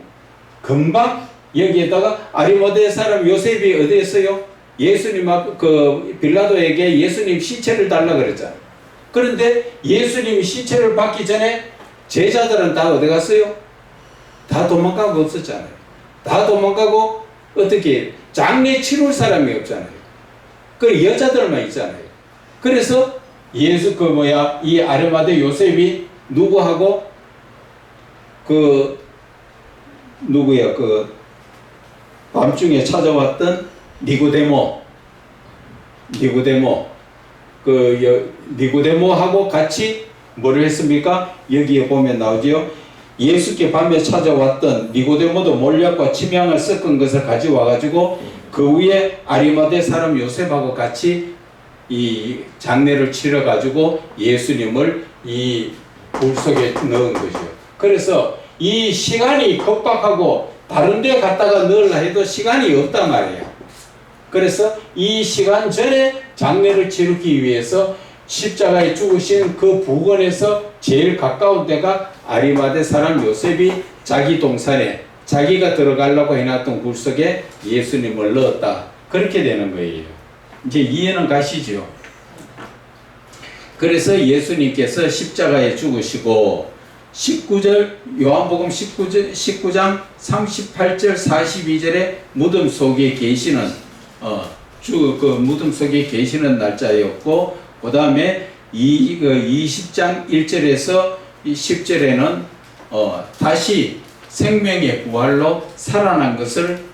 금방 여기에다가 아리마대 사람 요셉이 어디에 있어요? 예수님 빌라도에게 예수님 시체를 달라 그랬잖아요. 그런데 예수님 시체를 받기 전에 제자들은 다 어디 갔어요? 다 도망가고 없었잖아요. 다 도망가고 어떻게 장례 치룰 사람이 없잖아요. 그 여자들만 있잖아요. 그래서 이 아리마대 요셉이 누구하고 밤중에 찾아왔던 니고데모하고 같이 뭐를 했습니까? 여기에 보면 나오지요. 예수께 밤에 찾아왔던 니고데모도 몰약과 침향을 섞은 것을 가져와 가지고 그 위에 아리마대 사람 요셉하고 같이 이 장례를 치러 가지고 예수님을 이 굴 속에 넣은 거죠. 그래서 이 시간이 급박하고 다른 데 갔다가 넣으려 해도 시간이 없단 말이에요. 그래서 이 시간 전에 장례를 치르기 위해서 십자가에 죽으신 그 부근에서 제일 가까운 데가 아리마대 사람 요셉이 자기 동산에 자기가 들어가려고 해놨던 굴 속에 예수님을 넣었다. 그렇게 되는 거예요. 이제 이해는 가시죠? 그래서 예수님께서 십자가에 죽으시고 19절 요한복음 19장 38절 42절에 무덤 속에 계시는 무덤 속에 계시는 날짜였고, 그 다음에 20장 1절에서 10절에는 다시 생명의 부활로 살아난 것을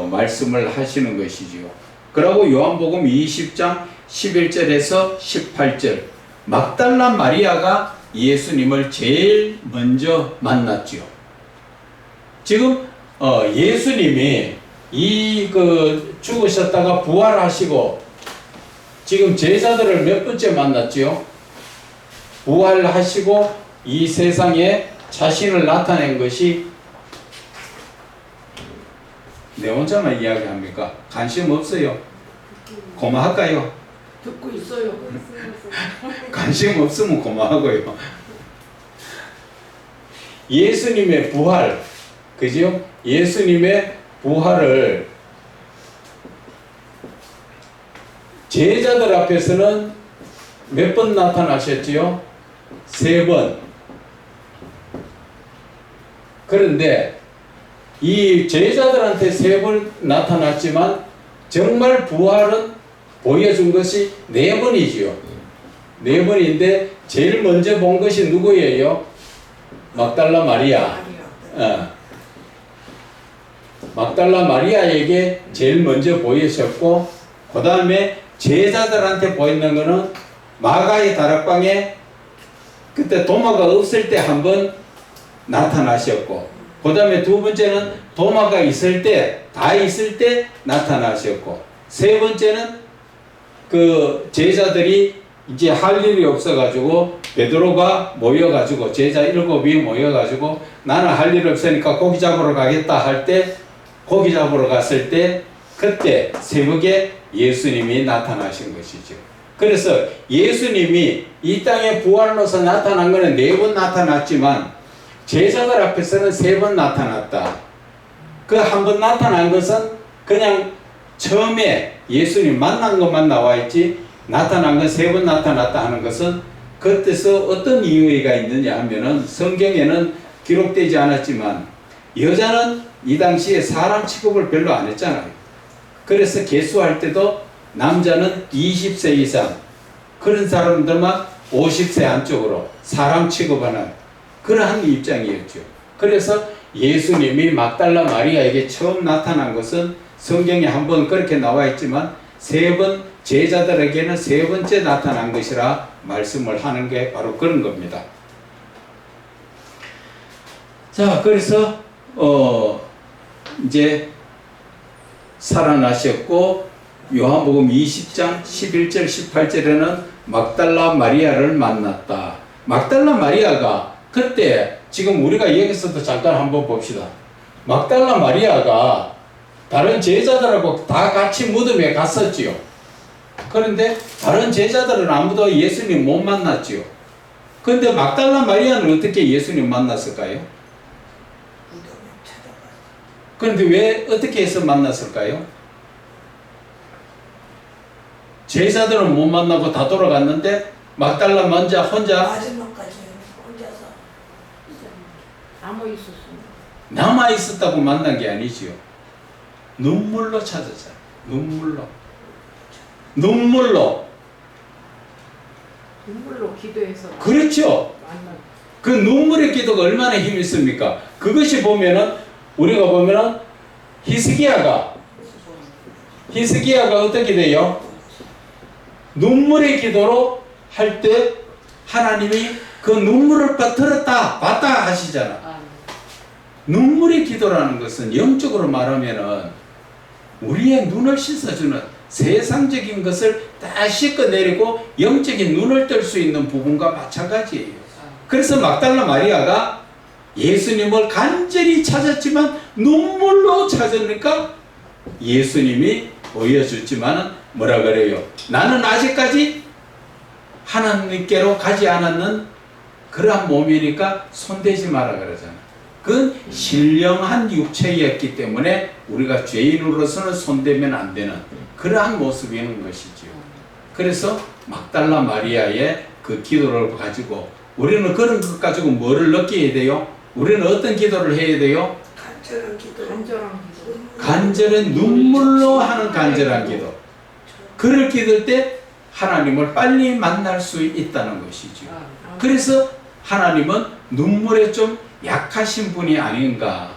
말씀을 하시는 것이지요. 그리고 요한복음 20장 11절에서 18절 막달라 마리아가 예수님을 제일 먼저 만났죠. 지금 예수님이 죽으셨다가 부활하시고 지금 제자들을 몇 번째 만났죠? 부활하시고 이 세상에 자신을 나타낸 것이 내 혼자만 이야기합니까? 관심 없어요? 고마할까요? 듣고 있어요. 관심 없으면 고마하고요. 예수님의 부활, 그죠? 예수님의 부활을 제자들 앞에서는 몇 번 나타나셨지요? 3번. 그런데 이 제자들한테 3번 나타났지만 정말 부활은 보여준 것이 4번이지요. 4번인데 제일 먼저 본 것이 누구예요? 막달라 마리아. 막달라 마리아에게 제일 먼저 보이셨고, 그 다음에 제자들한테 보이는 것은 마가의 다락방에 그때 도마가 없을 때 한번 나타나셨고, 그 다음에 두 번째는 도마가 있을 때, 다 있을 때 나타나셨고, 세 번째는 그 제자들이 이제 할 일이 없어가지고 베드로가 모여가지고 제자 7이 모여가지고 나는 할 일 없으니까 고기 잡으러 가겠다 할 때, 고기 잡으러 갔을 때 그때 새벽에 예수님이 나타나신 것이죠. 그래서 예수님이 이 땅에 부활로서 나타난 것은 4번 나타났지만 제자들 앞에서는 3번 나타났다. 그 한 번 나타난 것은 그냥 처음에 예수님 만난 것만 나와 있지, 나타난 건 3번 나타났다 하는 것은 그 뜻에서 어떤 이유가 있느냐 하면은 성경에는 기록되지 않았지만 여자는 이 당시에 사람 취급을 별로 안 했잖아요. 그래서 계수할 때도 남자는 20세 이상, 그런 사람들만 50세 안쪽으로 사람 취급하는 그러한 입장이었죠. 그래서 예수님이 막달라 마리아에게 처음 나타난 것은 성경에 한번 그렇게 나와 있지만 3번, 제자들에게는 3번째 나타난 것이라 말씀을 하는 게 바로 그런 겁니다. 자, 그래서 이제 살아나셨고, 요한복음 20장 11절 18절에는 막달라 마리아를 만났다. 막달라 마리아가 그때 지금 우리가 여기서도 잠깐 한번 봅시다. 막달라 마리아가 다른 제자들하고 다 같이 무덤에 갔었지요. 그런데 다른 제자들은 아무도 예수님 못 만났지요. 그런데 막달라 마리아는 어떻게 예수님 만났을까요? 그런데 왜 어떻게 해서 만났을까요? 제자들은 못 만나고 다 돌아갔는데 막달라 혼자 마지막까지 혼자서 남아 있었습니다. 남아 있었다고 만난 게 아니지요. 눈물로 찾았잖아요. 눈물로 기도해서 그렇죠. 만나. 그 눈물의 기도가 얼마나 힘이 있습니까? 그것이 보면은 우리가 보면은 히스기야가 어떻게 돼요? 눈물의 기도로 할 때 하나님이 그 눈물을 들었다 봤다 하시잖아. 눈물의 기도라는 것은 영적으로 말하면은 우리의 눈을 씻어주는 세상적인 것을 다 씻어내리고 영적인 눈을 뜰 수 있는 부분과 마찬가지예요. 그래서 막달라 마리아가 예수님을 간절히 찾았지만 눈물로 찾으니까 예수님이 보여줬지만 뭐라 그래요? 나는 아직까지 하나님께로 가지 않았는 그러한 몸이니까 손대지 마라 그러잖아. 그건 신령한 육체였기 때문에 우리가 죄인으로서는 손대면 안 되는 그러한 모습이는 것이지요. 그래서 막달라 마리아의 그 기도를 가지고 우리는 그런 것 가지고 뭐를 느껴야 돼요? 우리는 어떤 기도를 해야 돼요? 간절한 기도. 간절한 눈물로 하는 간절한 기도. 그를 기도할 때 하나님을 빨리 만날 수 있다는 것이죠. 그래서 하나님은 눈물에 좀 약하신 분이 아닌가.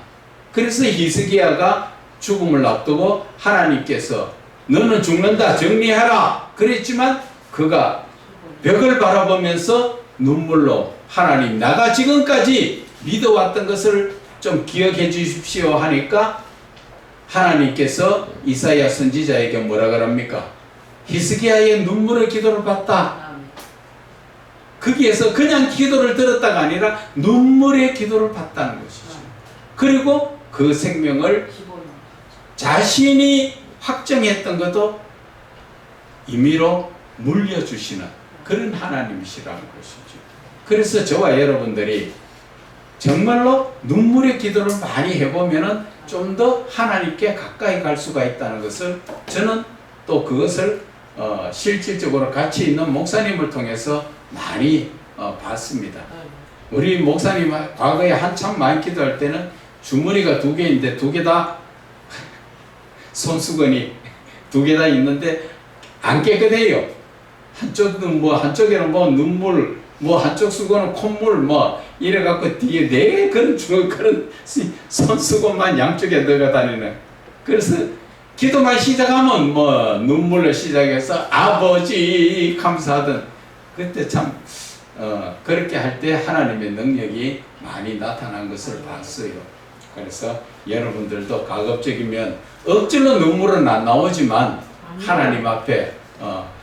그래서 히스기야가 죽음을 앞두고 하나님께서 너는 죽는다 정리하라 그랬지만 그가 벽을 바라보면서 눈물로 하나님 나가 지금까지 믿어왔던 것을 좀 기억해 주십시오 하니까 하나님께서 이사야 선지자에게 뭐라 그럽니까? 히스기야의 눈물의 기도를 받다. 거기에서 그냥 기도를 들었다가 아니라 눈물의 기도를 받다는 것이죠. 그리고 그 생명을 자신이 확정했던 것도 임의로 물려주시는 그런 하나님이시라는 것이죠. 그래서 저와 여러분들이 정말로 눈물의 기도를 많이 해보면은 좀 더 하나님께 가까이 갈 수가 있다는 것을 저는 또 그것을 실질적으로 같이 있는 목사님을 통해서 많이 봤습니다. 우리 목사님 과거에 한참 많이 기도할 때는 주머니가 2개인데 2개 다 손수건이 2개 다 있는데 안 깨끗해요. 한쪽은 한쪽에는 눈물, 한쪽 수건은 콧물 이래갖고 뒤에 그런 손수건만 양쪽에 넣어 다니는. 그래서 기도만 시작하면 눈물로 시작해서 아버지 감사하던 그때 참 그렇게 할 때 하나님의 능력이 많이 나타난 것을 봤어요. 그래서 여러분들도 가급적이면 억지로 눈물은 안 나오지만 하나님 앞에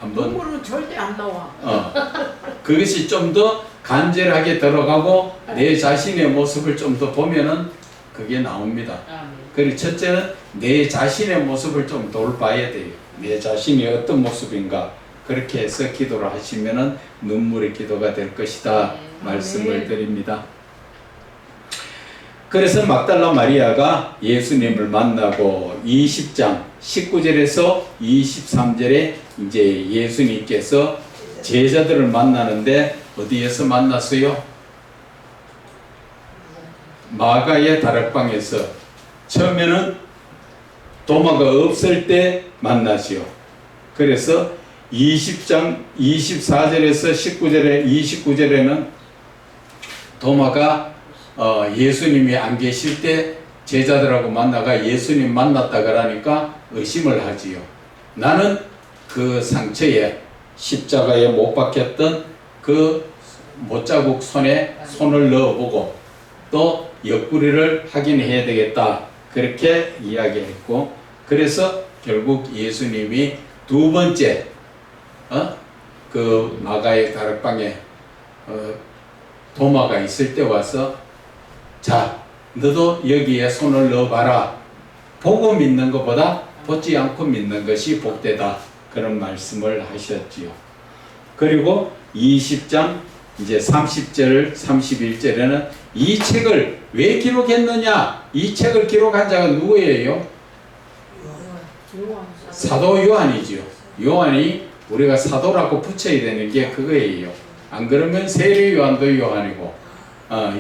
한번 눈물은 절대 안 나와. 그것이 좀 더 간절하게 들어가고 내 자신의 모습을 좀 더 보면은 그게 나옵니다. 그리고 첫째는 내 자신의 모습을 좀 돌봐야 돼요. 내 자신이 어떤 모습인가 그렇게 해서 기도를 하시면은 눈물의 기도가 될 것이다 말씀을 드립니다. 그래서 막달라 마리아가 예수님을 만나고 20장 19절에서 23절에 이제 예수님께서 제자들을 만나는데 어디에서 만났어요? 마가의 다락방에서. 처음에는 도마가 없을 때 만나지요. 그래서 20장 24절에서 29절에는 도마가 예수님이 안 계실 때 제자들하고 만나가 예수님 만났다 그러니까 의심을 하지요. 나는 그 상처에 십자가에 못 박혔던 그 못자국 손에 손을 넣어보고 또 옆구리를 확인해야 되겠다 그렇게 이야기했고, 그래서 결국 예수님이 2번째 그 마가의 다락방에 도마가 있을 때 와서 자 너도 여기에 손을 넣어봐라. 보고 믿는 것보다 보지 않고 믿는 것이 복되다. 그런 말씀을 하셨지요. 그리고 20장 이제 30절 31절에는 이 책을 왜 기록했느냐? 이 책을 기록한 자가 누구예요? 사도 요한이지요. 요한이 우리가 사도라고 붙여야 되는 게 그거예요. 안 그러면 세례 요한도 요한이고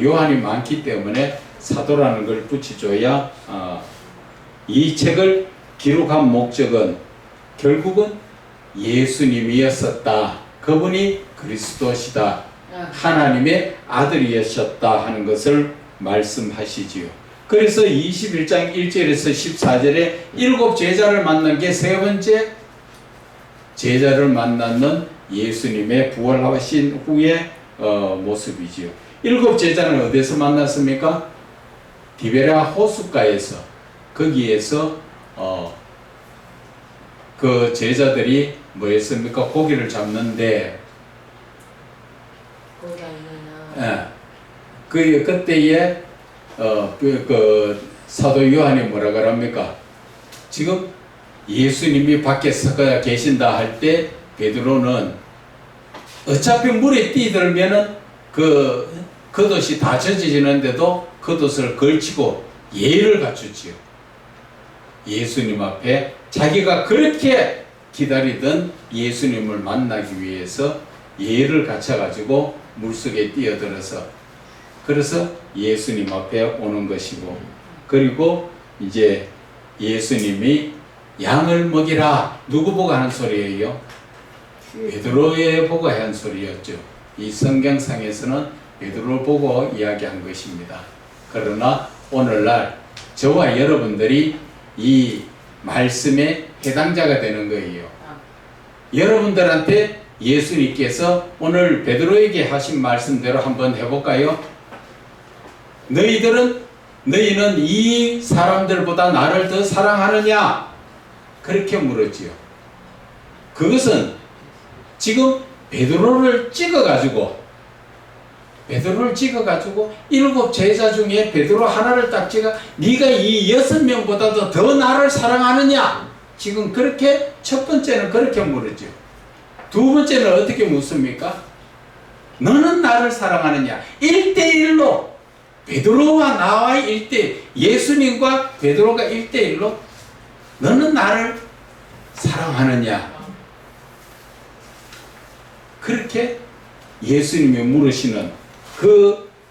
요한이 많기 때문에 사도라는 걸 붙여줘야 이 책을 기록한 목적은 결국은 예수님이었었다. 그분이 그리스도시다. 하나님의 아들이셨다 하는 것을 말씀하시지요. 그래서 21장 1절에서 14절에 7 제자를 만난 게 3번째 제자를 만나는 예수님의 부활하신 후의 모습이지요. 7 제자는 어디서 만났습니까? 디베랴 호숫가에서. 거기에서 그 제자들이 뭐 했습니까? 고기를 잡는데 그때에 그 사도 요한이 뭐라 그럽니까? 지금 예수님이 밖에서 계신다 할 때 베드로는 어차피 물에 뛰들면은 그 겉옷이 다 젖어지는데도 겉옷을 걸치고 예의를 갖추지요. 예수님 앞에 자기가 그렇게 기다리던 예수님을 만나기 위해서 예의를 갖춰가지고 물속에 뛰어들어서 그래서 예수님 앞에 오는 것이고, 그리고 이제 예수님이 양을 먹이라. 누구 보고 하는 소리예요? 베드로에 보고 한 소리였죠. 이 성경상에서는 베드로 보고 이야기한 것입니다. 그러나 오늘날 저와 여러분들이 이 말씀에 해당자가 되는 거예요. 여러분들한테 예수님께서 오늘 베드로에게 하신 말씀대로 한번 해볼까요? 너희는 이 사람들보다 나를 더 사랑하느냐? 그렇게 물었지요. 그것은 지금 베드로를 찍어가지고 베드로를 찍어가지고 7 제자 중에 베드로 하나를 딱 찍어 네가 이 6명보다도 더 나를 사랑하느냐? 지금 그렇게 첫 번째는 그렇게 물었죠. 두 번째는 어떻게 묻습니까? 너는 나를 사랑하느냐? 1대1로 베드로와 나와의 1대1 예수님과 베드로가 1대1로 너는 나를 사랑하느냐? 그렇게 예수님이 물으시는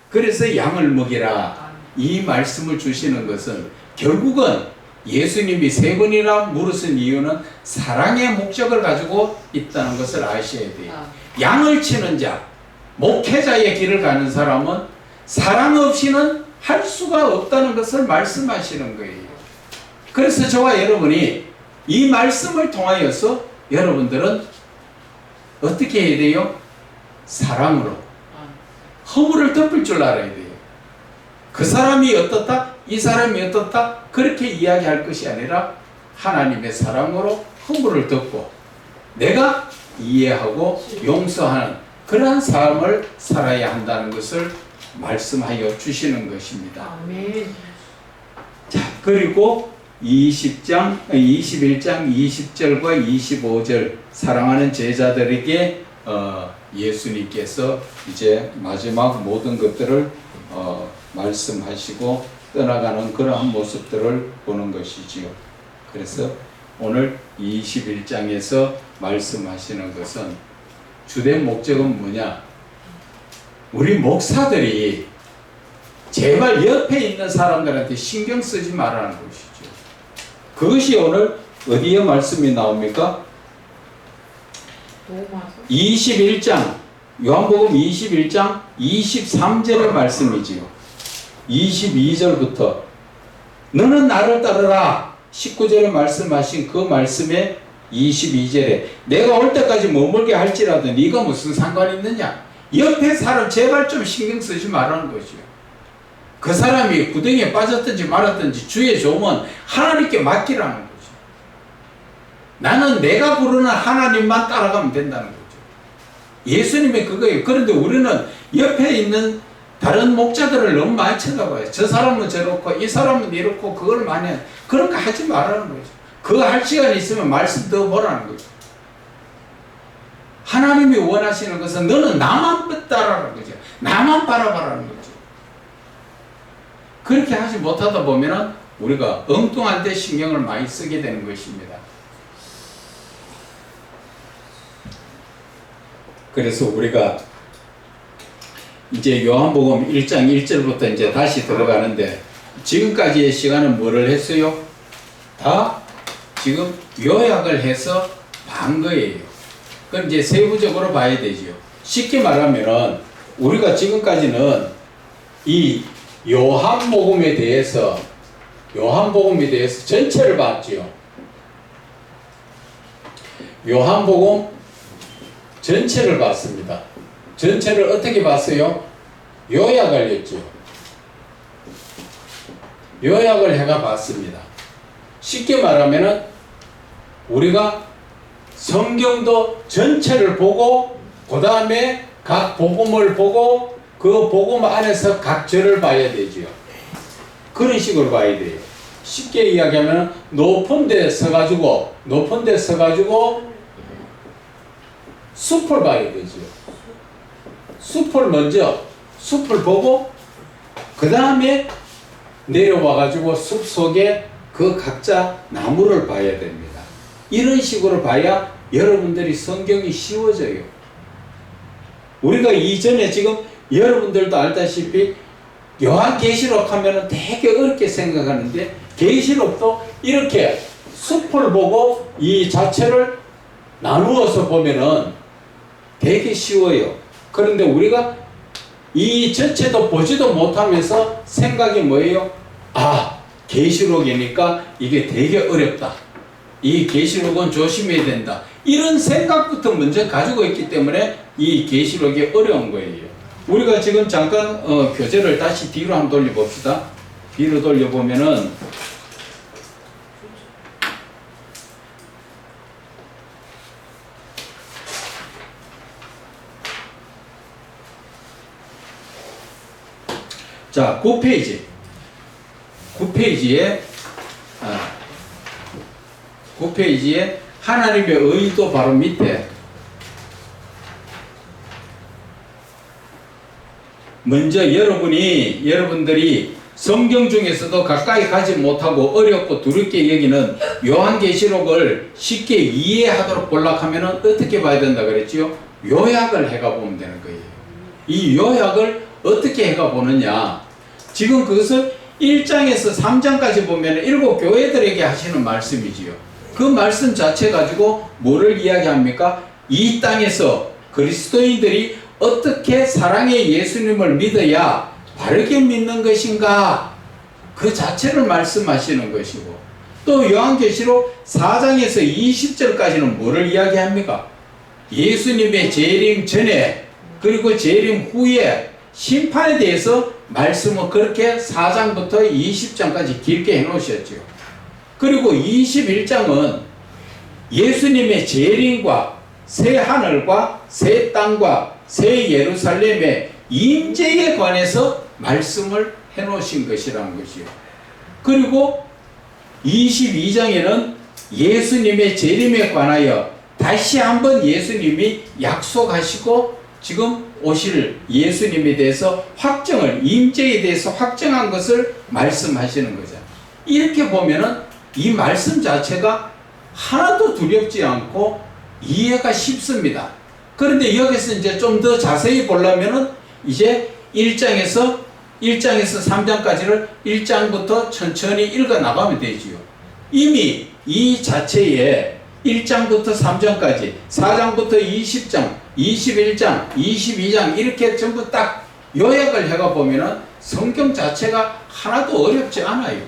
그래서 양을 먹이라 이 말씀을 주시는 것은 결국은 예수님이 3번이나 물으신 이유는 사랑의 목적을 가지고 있다는 것을 아셔야 돼요. 양을 치는 자, 목회자의 길을 가는 사람은 사랑 없이는 할 수가 없다는 것을 말씀하시는 거예요. 그래서 저와 여러분이 이 말씀을 통하여서 여러분들은 어떻게 해야 돼요? 사랑으로 허물을 덮을 줄 알아야 돼요. 그 사람이 어떻다? 이 사람이 어떻다? 그렇게 이야기할 것이 아니라 하나님의 사랑으로 허물을 덮고 내가 이해하고 용서하는 그러한 삶을 살아야 한다는 것을 말씀하여 주시는 것입니다. 아멘. 자, 그리고 21장 20절과 25절 사랑하는 제자들에게 예수님께서 이제 마지막 모든 것들을 말씀하시고 떠나가는 그러한 모습들을 보는 것이지요. 그래서 오늘 21장에서 말씀하시는 것은 주된 목적은 뭐냐? 우리 목사들이 제발 옆에 있는 사람들한테 신경 쓰지 말라는 것이죠. 그것이 오늘 어디에 말씀이 나옵니까? 21장 요한복음 21장 23절의 말씀이지요. 22절부터 너는 나를 따르라 19절에 말씀하신 그 말씀에 22절에 내가 올 때까지 머물게 할지라도 네가 무슨 상관이 있느냐? 옆에 사람 제발 좀 신경 쓰지 말라는 거죠. 그 사람이 구덩이에 빠졌든지 말았든지 주의 종은 하나님께 맡기라는 거죠. 나는 내가 부르는 하나님만 따라가면 된다는 거죠. 예수님의 그거예요. 그런데 우리는 옆에 있는 다른 목자들을 너무 많이 쳐다봐요. 저 사람은 저렇고 이 사람은 이렇고 그걸 많이 해요. 그런 거 하지 말라는 거죠. 그거 할 시간이 있으면 말씀 더 보라는 거죠. 하나님이 원하시는 것은 너는 나만 따라라는 거죠. 나만 바라봐라는 거죠. 그렇게 하지 못하다 보면 우리가 엉뚱한 데 신경을 많이 쓰게 되는 것입니다. 그래서 우리가 이제 요한복음 1장 1절부터 이제 다시 들어가는데 지금까지의 시간은 뭐를 했어요? 다 지금 요약을 해서 반 거예요. 그럼 이제 세부적으로 봐야 되죠. 쉽게 말하면은 우리가 지금까지는 이 요한복음에 대해서 전체를 봤죠. 요한복음 전체를 봤습니다. 전체를 어떻게 봤어요? 요약을 했죠. 요약을 해가 봤습니다. 쉽게 말하면은 우리가 성경도 전체를 보고 그 다음에 각 복음을 보고 그 복음 안에서 각 절을 봐야 되죠. 그런 식으로 봐야 돼요. 쉽게 이야기하면 높은 데 서가지고 숲을 봐야 되죠. 숲을 먼저 숲을 보고 그 다음에 내려와가지고 숲 속에 그 각자 나무를 봐야 됩니다. 이런 식으로 봐야 여러분들이 성경이 쉬워져요. 우리가 이전에 지금 여러분들도 알다시피 요한계시록 하면은 되게 어렵게 생각하는데 계시록도 이렇게 숲을 보고 이 자체를 나누어서 보면은 되게 쉬워요. 그런데 우리가 이 전체도 보지도 못하면서 생각이 뭐예요? 아, 계시록이니까 이게 되게 어렵다. 이 계시록은 조심해야 된다. 이런 생각부터 먼저 가지고 있기 때문에 이 계시록이 어려운 거예요. 우리가 지금 잠깐 교재를 다시 뒤로 한번 돌려봅시다. 뒤로 돌려보면은 자, 9페이지. 9페이지에 하나님의 의도 바로 밑에 먼저 여러분들이 성경 중에서도 가까이 가지 못하고 어렵고 두렵게 여기는 요한계시록을 쉽게 이해하도록 보려면 어떻게 봐야 된다 그랬지요? 요약을 해가 보면 되는 거예요. 이 요약을 어떻게 해가 보느냐? 지금 그것을 1장에서 3장까지 보면 7교회들에게 하시는 말씀이지요. 그 말씀 자체 가지고 뭐를 이야기합니까? 이 땅에서 그리스도인들이 어떻게 사랑의 예수님을 믿어야 바르게 믿는 것인가? 그 자체를 말씀하시는 것이고, 또 요한계시록 4장에서 20절까지는 뭐를 이야기합니까? 예수님의 재림 전에 그리고 재림 후에 심판에 대해서 말씀을 그렇게 4장부터 20장까지 길게 해놓으셨죠. 그리고 21장은 예수님의 재림과 새 하늘과 새 땅과 새 예루살렘의 임재에 관해서 말씀을 해놓으신 것이라는 것이요. 그리고 22장에는 예수님의 재림에 관하여 다시 한번 예수님이 약속하시고 지금 오실 예수님에 대해서 확정을, 임재에 대해서 확정한 것을 말씀하시는 거죠. 이렇게 보면은 이 말씀 자체가 하나도 두렵지 않고 이해가 쉽습니다. 그런데 여기서 이제 좀 더 자세히 보려면은 이제 1장에서 3장까지를 1장부터 천천히 읽어 나가면 되지요. 이미 이 자체에 1장부터 3장까지, 4장부터 20장, 21장, 22장 이렇게 전부 딱 요약을 해가 보면은 성경 자체가 하나도 어렵지 않아요.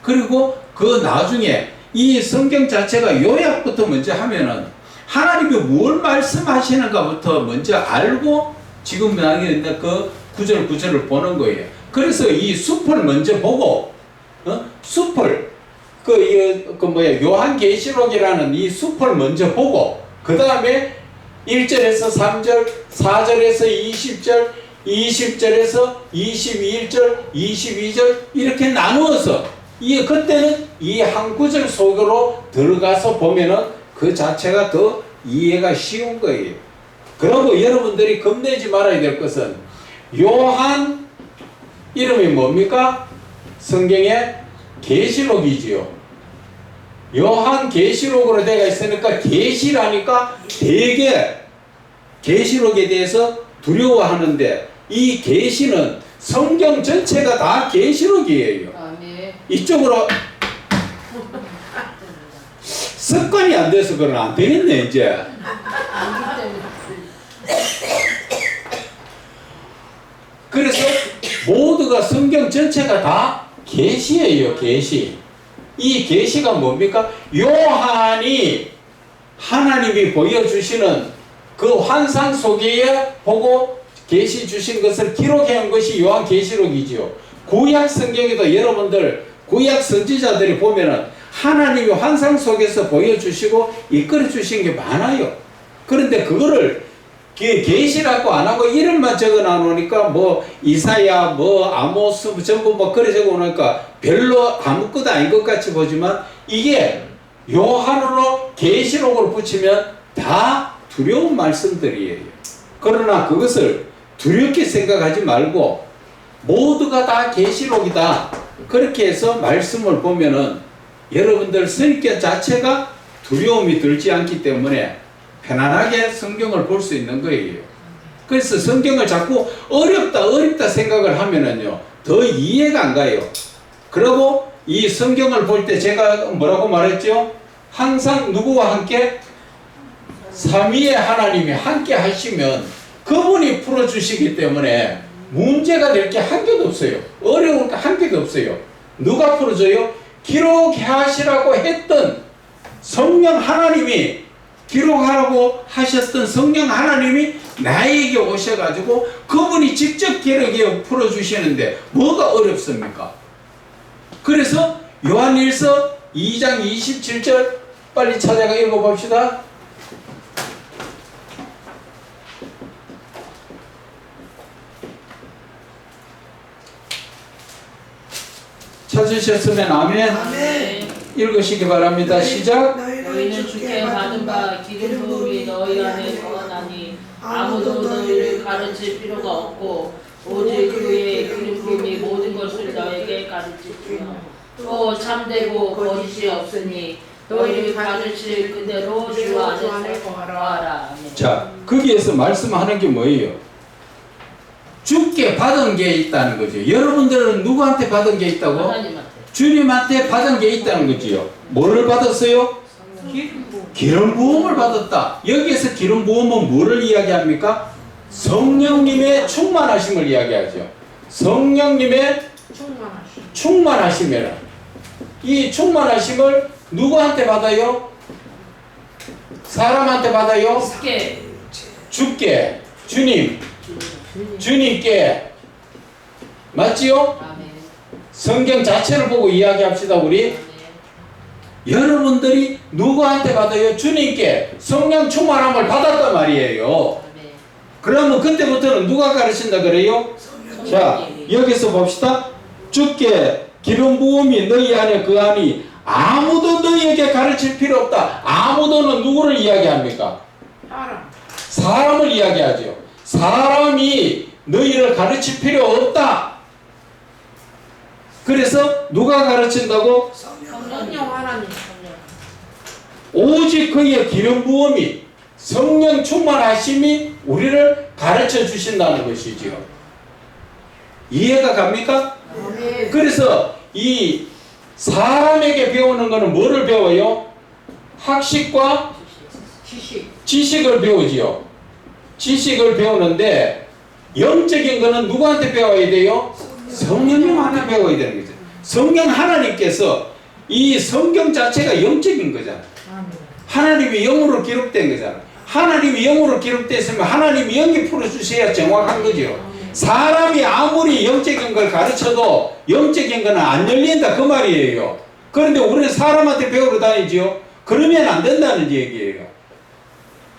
그리고 그 나중에 이 성경 자체가 요약부터 먼저 하면은 하나님이 뭘 말씀하시는가부터 먼저 알고 지금 여기 있는 그 구절을 보는 거예요. 그래서 이 숲을 먼저 보고, 숲을, 요한계시록이라는 이 숲을 먼저 보고, 그 다음에 1절에서 3절, 4절에서 20절, 20절에서 21절, 22절, 이렇게 나누어서, 그때는 이 한 구절 속으로 들어가서 보면은 그 자체가 더 이해가 쉬운 거예요. 그리고 여러분들이 겁내지 말아야 될 것은 요한 이름이 뭡니까? 성경에 계시록이지요. 요한 계시록으로 되어 있으니까 계시라니까 되게 계시록에 대해서 두려워하는데 이 계시는 성경 전체가 다 계시록이에요. 이쪽으로 습관이 안 돼서 그건 안 되겠네 이제. 그래서 모두가 성경 전체가 다 계시예요. 계시. 이 계시가 뭡니까? 요한이 하나님이 보여주시는 그 환상 속에 보고 계시 주신 것을 기록해 온 것이 요한 계시록이지요. 구약 성경에도 여러분들 구약 선지자들이 보면은 하나님이 환상 속에서 보여주시고 이끌어 주신 게 많아요. 그런데 그거를 계시라고 안 하고 이름만 적어 놓으니까 뭐 이사야 뭐 아모스 전부 뭐 그래 적어 놓으니까 별로 아무것도 아닌 것 같이 보지만 이게 요한으로 계시록으로 붙이면 다 두려운 말씀들이에요. 그러나 그것을 두렵게 생각하지 말고 모두가 다 계시록이다. 그렇게 해서 말씀을 보면은 여러분들 성격 자체가 두려움이 들지 않기 때문에 편안하게 성경을 볼 수 있는 거예요. 그래서 성경을 자꾸 어렵다 생각을 하면은요, 더 이해가 안 가요. 그리고 이 성경을 볼 때 제가 뭐라고 말했죠? 항상 누구와 함께? 삼위의 하나님이 함께 하시면 그분이 풀어주시기 때문에 문제가 될 게 한 개도 없어요. 어려운 게 한 개도 없어요. 누가 풀어줘요? 기록하시라고 했던 성령 하나님이 기록하라고 하셨던 성령 하나님이 나에게 오셔가지고 그분이 직접 기록해 풀어주시는데 뭐가 어렵습니까? 그래서 요한일서 2장 27절 빨리 찾아가 읽어봅시다. 찾으셨으면 아멘. 아멘. 읽으시기 바랍니다. 시작. 너희는 주께 받은 바 기름 부음이 너희 안에 거하나니 아무도 너희를 가르칠 필요가 없고 오직 그의 기름 부음이 모든 것을 너에게 가르치며 또 참되고 거짓이 없으니 너희를 가르칠 그대로 주 안에서 거하라. 아멘. 자, 거기에서 말씀하는 게 뭐예요? 주께 받은 게 있다는 거죠. 여러분들은 누구한테 받은 게 있다고? 하나님한테. 주님한테 받은 게 있다는 거지요. 뭐를 받았어요? 기름 부음. 기름 부음을 받았다. 여기에서 기름 부음은 뭐를 이야기합니까? 성령님의 충만하심을 이야기하죠. 성령님의 충만하시. 충만하심이라. 이 충만하심을 누구한테 받아요? 사람한테 받아요? 주께 주께, 주님, 주님께. 맞지요? 아멘. 성경 자체를 보고 이야기합시다. 우리 아멘. 여러분들이 누구한테 받아요? 주님께 성령 충만함을 받았단 말이에요. 아멘. 그러면 그때부터는 누가 가르친다 그래요? 자, 여기서 봅시다. 주께 기름 부음이 너희 안에 거하니 아무도 너희에게 가르칠 필요 없다. 아무도는 누구를 이야기합니까? 사람. 사람을 이야기하죠. 사람이 너희를 가르칠 필요 없다. 그래서 누가 가르친다고? 성령 하나님. 오직 그의 기름 부음이 성령 충만하심이 우리를 가르쳐 주신다는 것이지요. 이해가 갑니까? 아멘. 그래서 이 사람에게 배우는 것은 뭐를 배워요? 학식과 지식. 지식을 배우지요. 지식을 배우는데 영적인 것은 누구한테 배워야 돼요? 성령님한테 배워야 되는 거죠. 성령 하나님께서 이 성경 자체가 영적인 거잖아. 아멘. 하나님이 영으로 기록된 거잖아. 하나님이 영으로 기록됐으면 하나님이 영이 풀어주셔야 정확한 거죠. 사람이 아무리 영적인 걸 가르쳐도 영적인 거는 안 열린다 그 말이에요. 그런데 우리는 사람한테 배우러 다니지요. 그러면 안 된다는 얘기예요.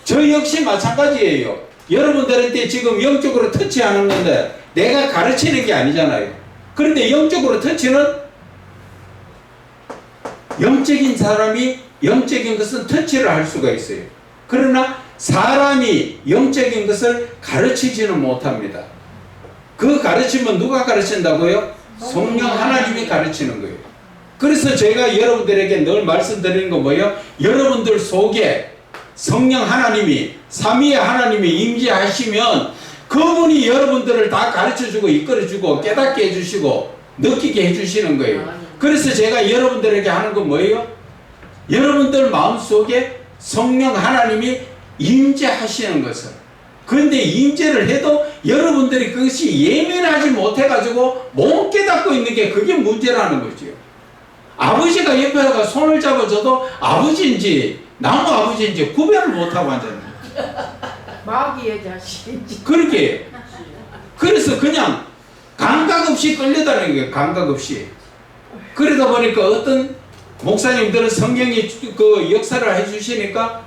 저 역시 마찬가지예요. 여러분들한테 지금 영적으로 터치하는 건데 내가 가르치는 게 아니잖아요. 그런데 영적으로 터치는 영적인 사람이 영적인 것은 터치를 할 수가 있어요. 그러나 사람이 영적인 것을 가르치지는 못합니다. 그 가르치면 누가 가르친다고요? 성령 하나님이 가르치는 거예요. 그래서 제가 여러분들에게 늘 말씀드리는 건 뭐예요? 여러분들 속에 성령 하나님이 삼위의 하나님이 임재하시면 그분이 여러분들을 다 가르쳐주고 이끌어주고 깨닫게 해주시고 느끼게 해주시는 거예요. 그래서 제가 여러분들에게 하는 건 뭐예요? 여러분들 마음속에 성령 하나님이 임재하시는 것을. 그런데 임재를 해도 여러분들이 그것이 예민하지 못해가지고 못 깨닫고 있는 게 그게 문제라는 거죠. 아버지가 옆에다가 손을 잡아줘도 아버지인지 나무 아버지인지 구별을 못하고 앉았는 마귀의 자식인지. 그렇게. 그래서 그냥 감각 없이 끌려다니는 거예요. 감각 없이. 그러다 보니까 어떤 목사님들은 성령이 그 역사를 해주시니까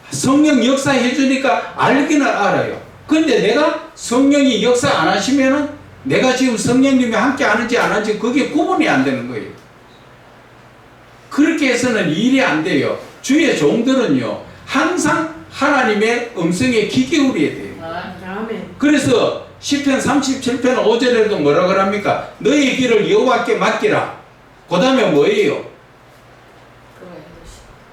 성령 역사 해주니까 알기는 알아요. 근데 내가 성령이 역사 안 하시면은 내가 지금 성령님이 함께 하는지 안 하는지 그게 구분이 안 되는 거예요. 그렇게 해서는 일이 안 돼요. 주의 종들은요 항상 하나님의 음성에 귀 기울여야 돼요. 아멘. 그래서 시편 37편 5절에도 뭐라 그럽니까? 너희 길을 여호와께 맡기라. 그 다음에 뭐예요?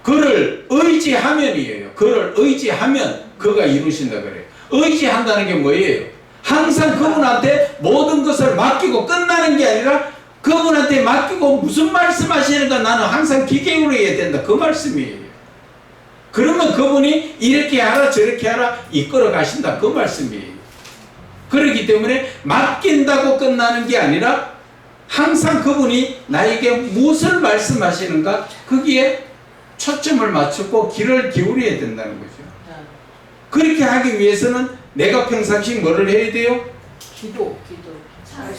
그를 의지하면이에요. 그를 의지하면 그가 이루신다 그래요. 의지한다는 게 뭐예요? 항상 그분한테 모든 것을 맡기고 끝나는 게 아니라 그분한테 맡기고 무슨 말씀하시는가 나는 항상 귀 기울여야 된다. 그 말씀이에요. 그러면 그분이 이렇게 하라 저렇게 하라 이끌어 가신다. 그 말씀이에요. 그렇기 때문에 맡긴다고 끝나는 게 아니라 항상 그분이 나에게 무엇을 말씀하시는가 거기에 초점을 맞추고 귀를 기울여야 된다는 거죠. 그렇게 하기 위해서는 내가 평상시 뭐를 해야 돼요? 기도.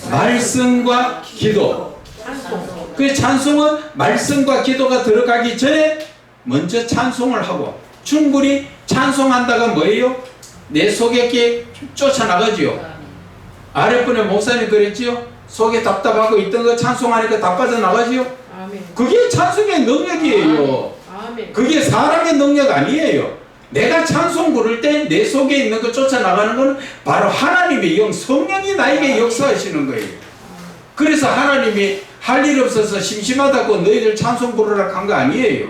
말씀과 기도. 찬송. 그 찬송은 말씀과 기도가 들어가기 전에 먼저 찬송을 하고 충분히 찬송한다가 뭐예요? 내 속에 쫓아나가지요. 아랫분에 목사님 그랬지요? 속에 답답하고 있던 거 찬송하니까 다 빠져나가지요. 아멘. 그게 찬송의 능력이에요. 아멘. 그게 사람의 능력 아니에요. 내가 찬송 부를 때 내 속에 있는 거 쫓아나가는 것은 바로 하나님의 영, 성령이 나에게 역사하시는 거예요. 그래서 하나님이 할 일 없어서 심심하다고 너희들 찬송 부르라 한 거 아니에요.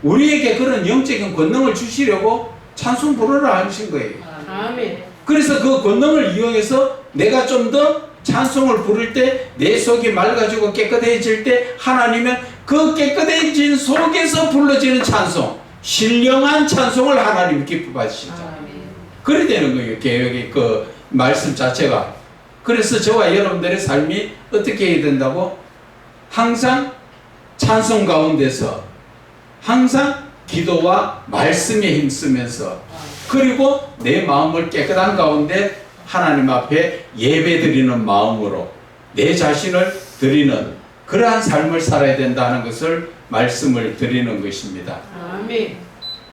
우리에게 그런 영적인 권능을 주시려고 찬송 부르라 하신 거예요. 아멘. 그래서 그 권능을 이용해서 내가 좀 더 찬송을 부를 때 내 속이 맑아지고 깨끗해질 때 하나님은 그 깨끗해진 속에서 불러지는 찬송, 신령한 찬송을 하나님 기뻐하시죠. 그래 되는 거예요. 개혁의 그 말씀 자체가. 그래서 저와 여러분들의 삶이 어떻게 해야 된다고? 항상 찬송 가운데서 항상 기도와 말씀에 힘쓰면서 그리고 내 마음을 깨끗한 가운데 하나님 앞에 예배 드리는 마음으로 내 자신을 드리는 그러한 삶을 살아야 된다는 것을 말씀을 드리는 것입니다. 아멘.